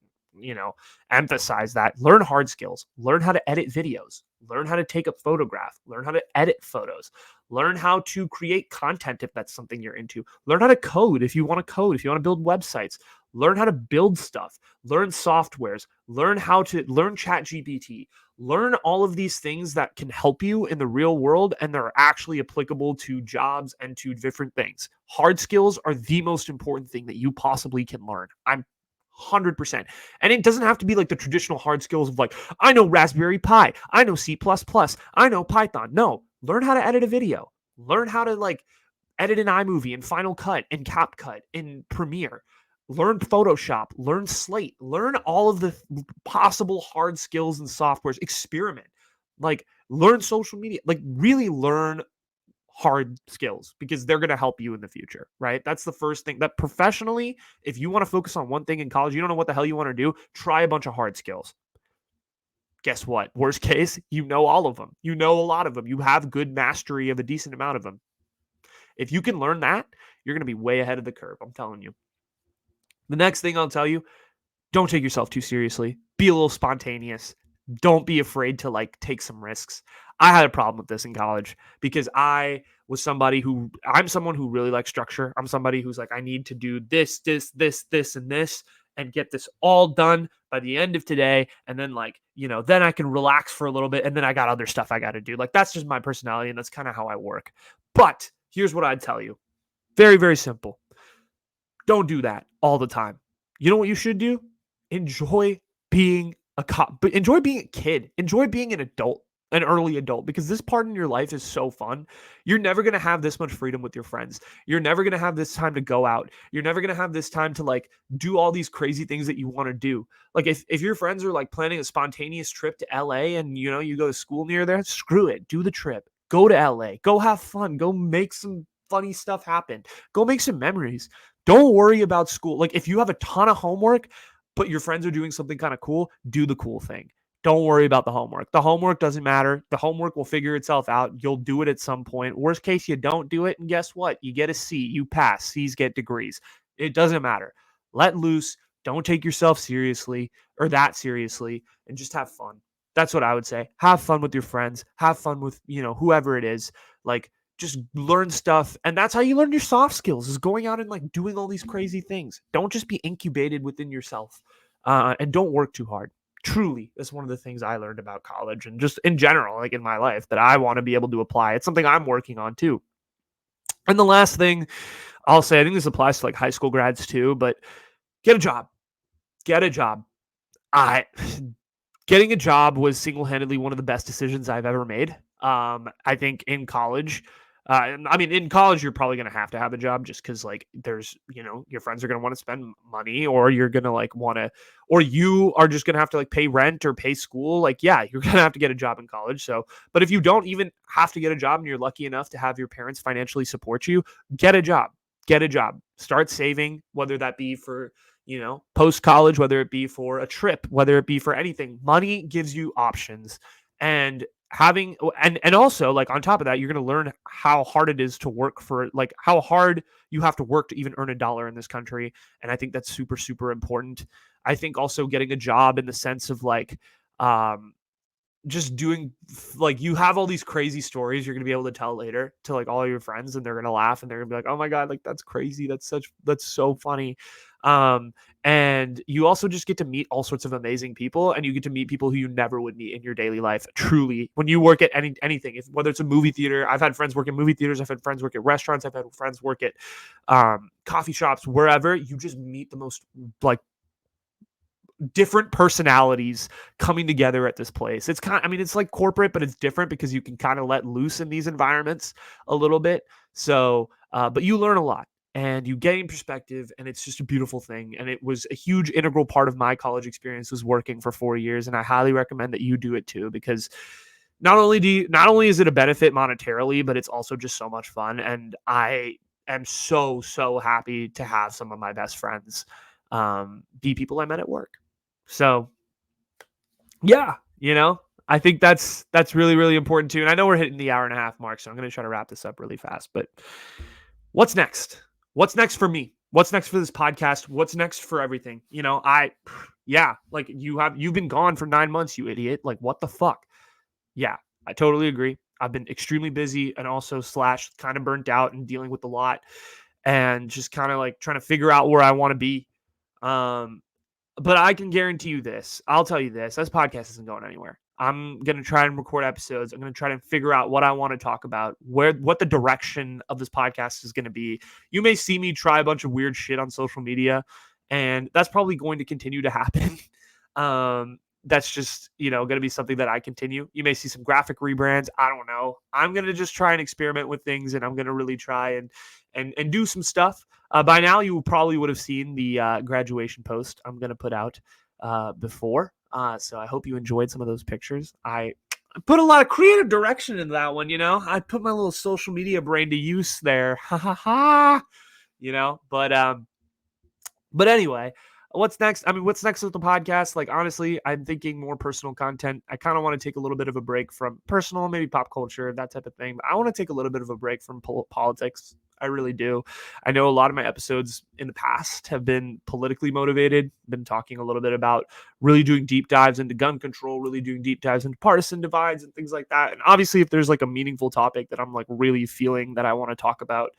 emphasize that. Learn hard skills, learn how to edit videos, learn how to take a photograph, learn how to edit photos, learn how to create content if that's something you're into, learn how to code if you want to code, if you want to build websites, learn how to build stuff, learn softwares, learn chat GPT, learn all of these things that can help you in the real world and they're actually applicable to jobs and to different things. Hard skills are the most important thing that you possibly can learn. I'm 100%. And it doesn't have to be like the traditional hard skills of like, I know Raspberry Pi, I know C++, I know Python. No, learn how to edit a video. Learn how to like edit an iMovie in Final Cut, in CapCut, in Premiere. Learn Photoshop, learn Slate, learn all of the possible hard skills and softwares. Experiment. Like learn social media. Like really learn hard skills because they're going to help you in the future, right? That's the first thing. That professionally, if you want to focus on one thing in college, you don't know what the hell you want to do, try a bunch of hard skills. Guess what? Worst case, you know all of them. You know a lot of them. You have good mastery of a decent amount of them. If you can learn that, you're going to be way ahead of the curve. I'm telling you. The next thing I'll tell you, don't take yourself too seriously. Be a little spontaneous. Don't be afraid to like take some risks. I had a problem with this in college because I'm someone who really likes structure. I'm somebody who's like, I need to do this, and this, and get this all done by the end of today. And then, like, then I can relax for a little bit. And then I got other stuff I got to do. Like, that's just my personality. And that's kind of how I work. But here's what I'd tell you, very, very simple. Don't do that all the time. You know what you should do? Enjoy being but enjoy being a kid. Enjoy being an adult, an early adult, because this part in your life is so fun. You're never going to have this much freedom with your friends. You're never going to have this time to go out. You're never going to have this time to like do all these crazy things that you want to do. Like if your friends are like planning a spontaneous trip to LA and you go to school near there, screw it. Do the trip. Go to LA. Go have fun. Go make some funny stuff happen. Go make some memories. Don't worry about school. Like if you have a ton of homework, but your friends are doing something kind of cool, do the cool thing. Don't worry about the homework. The homework doesn't matter. The homework will figure itself out. You'll do it at some point. Worst case, you don't do it. And guess what? You get a C. You pass. C's get degrees. It doesn't matter. Let loose. Don't take yourself seriously or that seriously and just have fun. That's what I would say. Have fun with your friends. Have fun with, whoever it is. Like, just learn stuff. And that's how you learn your soft skills, is going out and like doing all these crazy things. Don't just be incubated within yourself, and don't work too hard. Truly, that's one of the things I learned about college and just in general, like in my life, that I want to be able to apply. It's something I'm working on too. And the last thing I'll say, I think this applies to like high school grads too, but get a job. Get a job. Getting a job was single-handedly one of the best decisions I've ever made. I think in college, in college, you're probably going to have a job just because, like, there's, your friends are going to want to spend money, or you're going to like or you are just going to have to like pay rent or pay school. Like, yeah, you're going to have to get a job in college. So, but if you don't even have to get a job and you're lucky enough to have your parents financially support you, get a job. Get a job. Start saving, whether that be for post college, whether it be for a trip, whether it be for anything. Money gives you options. And also, like, on top of that, you're going to learn how hard it is to work for, like, how hard you have to work to even earn a dollar in this country. And I think that's super, super important. I think also getting a job in the sense of like, just doing, like, you have all these crazy stories you're going to be able to tell later to like all your friends, and they're going to laugh and they're going to be like, oh my God, like, that's crazy. That's so funny. And you also just get to meet all sorts of amazing people, and you get to meet people who you never would meet in your daily life. Truly, when you work at anything, whether it's a movie theater, I've had friends work in movie theaters, I've had friends work at restaurants, I've had friends work at coffee shops, wherever. You just meet the most like different personalities coming together at this place. It's like corporate, but it's different because you can kind of let loose in these environments a little bit. So, but you learn a lot and you gain perspective, and it's just a beautiful thing. And it was a huge integral part of my college experience, was working for 4 years. And I highly recommend that you do it too, because not only is it a benefit monetarily, but it's also just so much fun. And I am so, so happy to have some of my best friends be people I met at work. So yeah, I think that's really, really important too. And I know we're hitting the hour and a half mark, so I'm going to try to wrap this up really fast. But what's next? What's next for me? What's next for this podcast? What's next for everything? Like, you've been gone for 9 months, you idiot. Like, what the fuck? Yeah, I totally agree. I've been extremely busy, and also / kind of burnt out and dealing with a lot, and just kind of like trying to figure out where I want to be. But I can guarantee you this. I'll tell you this podcast isn't going anywhere. I'm going to try and record episodes. I'm going to try to figure out what I want to talk about, what the direction of this podcast is going to be. You may see me try a bunch of weird shit on social media, and that's probably going to continue to happen. That's just, going to be something that I continue. You may see some graphic rebrands. I don't know. I'm going to just try and experiment with things, and I'm going to really try and do some stuff. By now, you probably would have seen the graduation post I'm going to put out before. So I hope you enjoyed some of those pictures. I put a lot of creative direction in that one, I put my little social media brain to use there. Ha ha ha. But anyway, what's next? What's next with the podcast? Like, honestly, I'm thinking more personal content. I kind of want to take a little bit of a break from personal, maybe pop culture, that type of thing. But I want to take a little bit of a break from politics. I really do. I know a lot of my episodes in the past have been politically motivated, been talking a little bit about really doing deep dives into gun control, really doing deep dives into partisan divides and things like that. And obviously, if there's like a meaningful topic that I'm like really feeling that I want to talk about,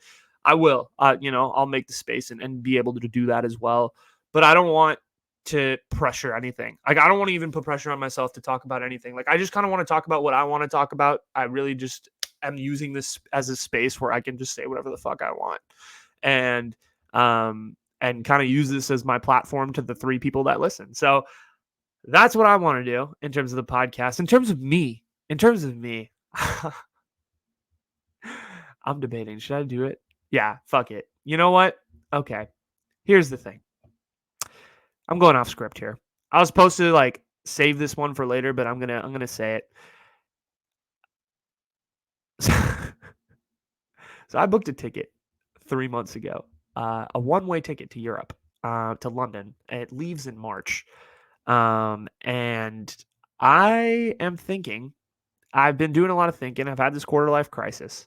I will. I'll make the space and be able to do that as well. But I don't want to pressure anything. Like, I don't want to even put pressure on myself to talk about anything. Like, I just kind of want to talk about what I want to talk about. I really just am using this as a space where I can just say whatever the fuck I want. And kind of use this as my platform to the 3 people that listen. So that's what I want to do in terms of the podcast. In terms of me, I'm debating. Should I do it? Yeah, fuck it. You know what? Okay. Here's the thing. I'm going off script here. I was supposed to like save this one for later, but I'm gonna say it. So I booked a ticket 3 months ago, a one-way ticket to Europe, to London. It leaves in March, and I am thinking. I've been doing a lot of thinking. I've had this quarter life crisis.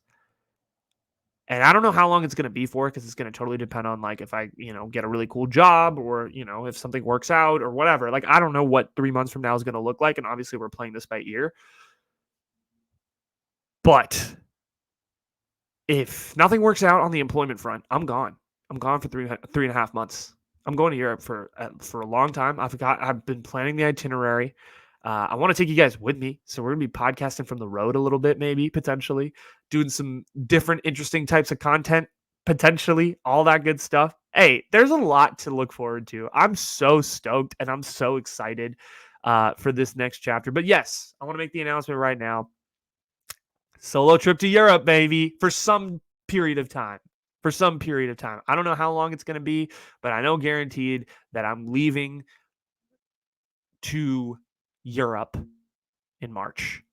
And I don't know how long it's going to be for because it's going to totally depend on like if I, get a really cool job or, if something works out or whatever. Like, I don't know what 3 months from now is going to look like. And obviously we're playing this by ear. But if nothing works out on the employment front, I'm gone. I'm gone for 3.5 months. I'm going to Europe for a long time. I've been planning the itinerary. I want to take you guys with me. So we're going to be podcasting from the road a little bit, maybe, potentially, doing some different, interesting types of content, potentially, all that good stuff. Hey, there's a lot to look forward to. I'm so stoked and I'm so excited for this next chapter. But yes, I want to make the announcement right now. Solo trip to Europe, baby, for some period of time. I don't know how long it's going to be, but I know guaranteed that I'm leaving to Europe in March.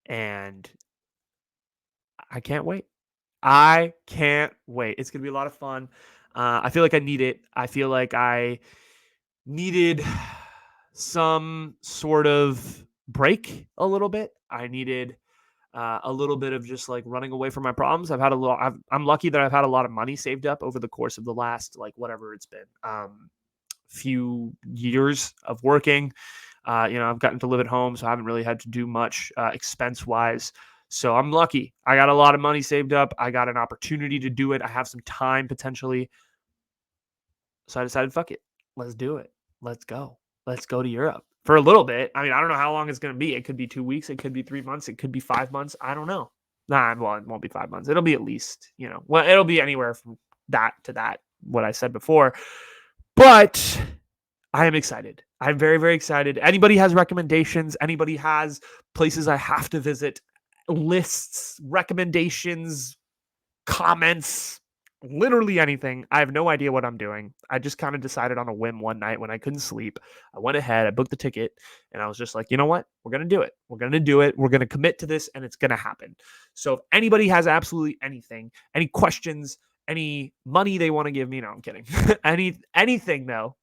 And I can't wait. It's going to be a lot of fun. I feel like I need it. I feel like I needed some sort of break a little bit. I needed a little bit of just like running away from my problems. I'm lucky that I've had a lot of money saved up over the course of the last, like, whatever it's been, few years of working. I've gotten to live at home, so I haven't really had to do much expense wise. So I'm lucky. I got a lot of money saved up. I got an opportunity to do it. I have some time potentially. So I decided, fuck it. Let's do it. Let's go. Let's go to Europe for a little bit. I mean, I don't know how long it's going to be. It could be 2 weeks. It could be 3 months. It could be 5 months. I don't know. Well, it won't be 5 months. It'll be at least, it'll be anywhere from that to that, what I said before. But I am excited. I'm very, very excited. Anybody has recommendations? Anybody has places I have to visit? Lists, recommendations, comments, literally anything. I have no idea what I'm doing. I just kind of decided on a whim one night when I couldn't sleep. I went ahead, I booked the ticket, and I was just like, you know what? We're going to do it. We're going to do it. We're going to commit to this, and it's going to happen. So if anybody has absolutely anything, any questions, any money they want to give me, no, I'm kidding. Anything though,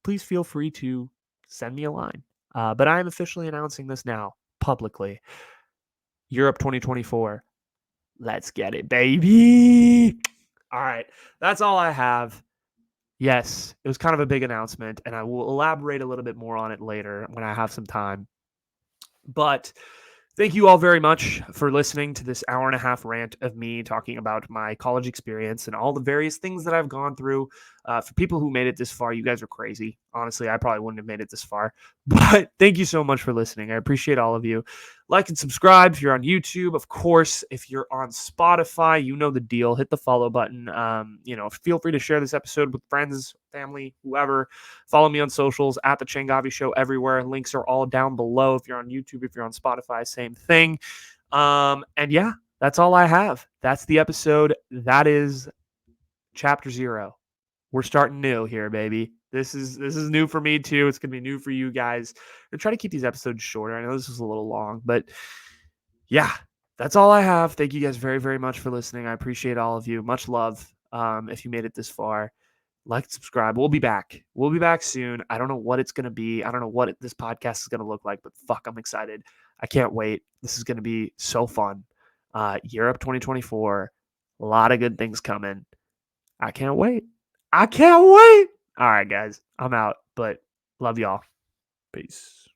please feel free to send me a line. But I am officially announcing this now publicly. Europe 2024. Let's get it, baby. All right. That's all I have. Yes, it was kind of a big announcement, and I will elaborate a little bit more on it later when I have some time. But thank you all very much for listening to this hour and a half rant of me talking about my college experience and all the various things that I've gone through. For people who made it this far, you guys are crazy. Honestly, I probably wouldn't have made it this far. But thank you so much for listening. I appreciate all of you. Like and subscribe if you're on YouTube. Of course, if you're on Spotify, you know the deal. Hit the follow button. Feel free to share this episode with friends, family, whoever. Follow me on socials at the Changavi Show everywhere. Links are all down below. If you're on YouTube, if you're on Spotify, same thing. And yeah, that's all I have. That's the episode. That is chapter 0. We're starting new here, baby. This is new for me too. It's gonna be new for you guys. I'm trying to keep these episodes shorter. I know this is a little long, but yeah, that's all I have. Thank you guys very, very much for listening. I appreciate all of you. Much love. If you made it this far, like, subscribe. We'll be back. We'll be back soon. I don't know what it's gonna be. I don't know what this podcast is gonna look like, but fuck, I'm excited. I can't wait. This is gonna be so fun. Europe 2024. A lot of good things coming. I can't wait. I can't wait. All right, guys. I'm out, but love y'all. Peace.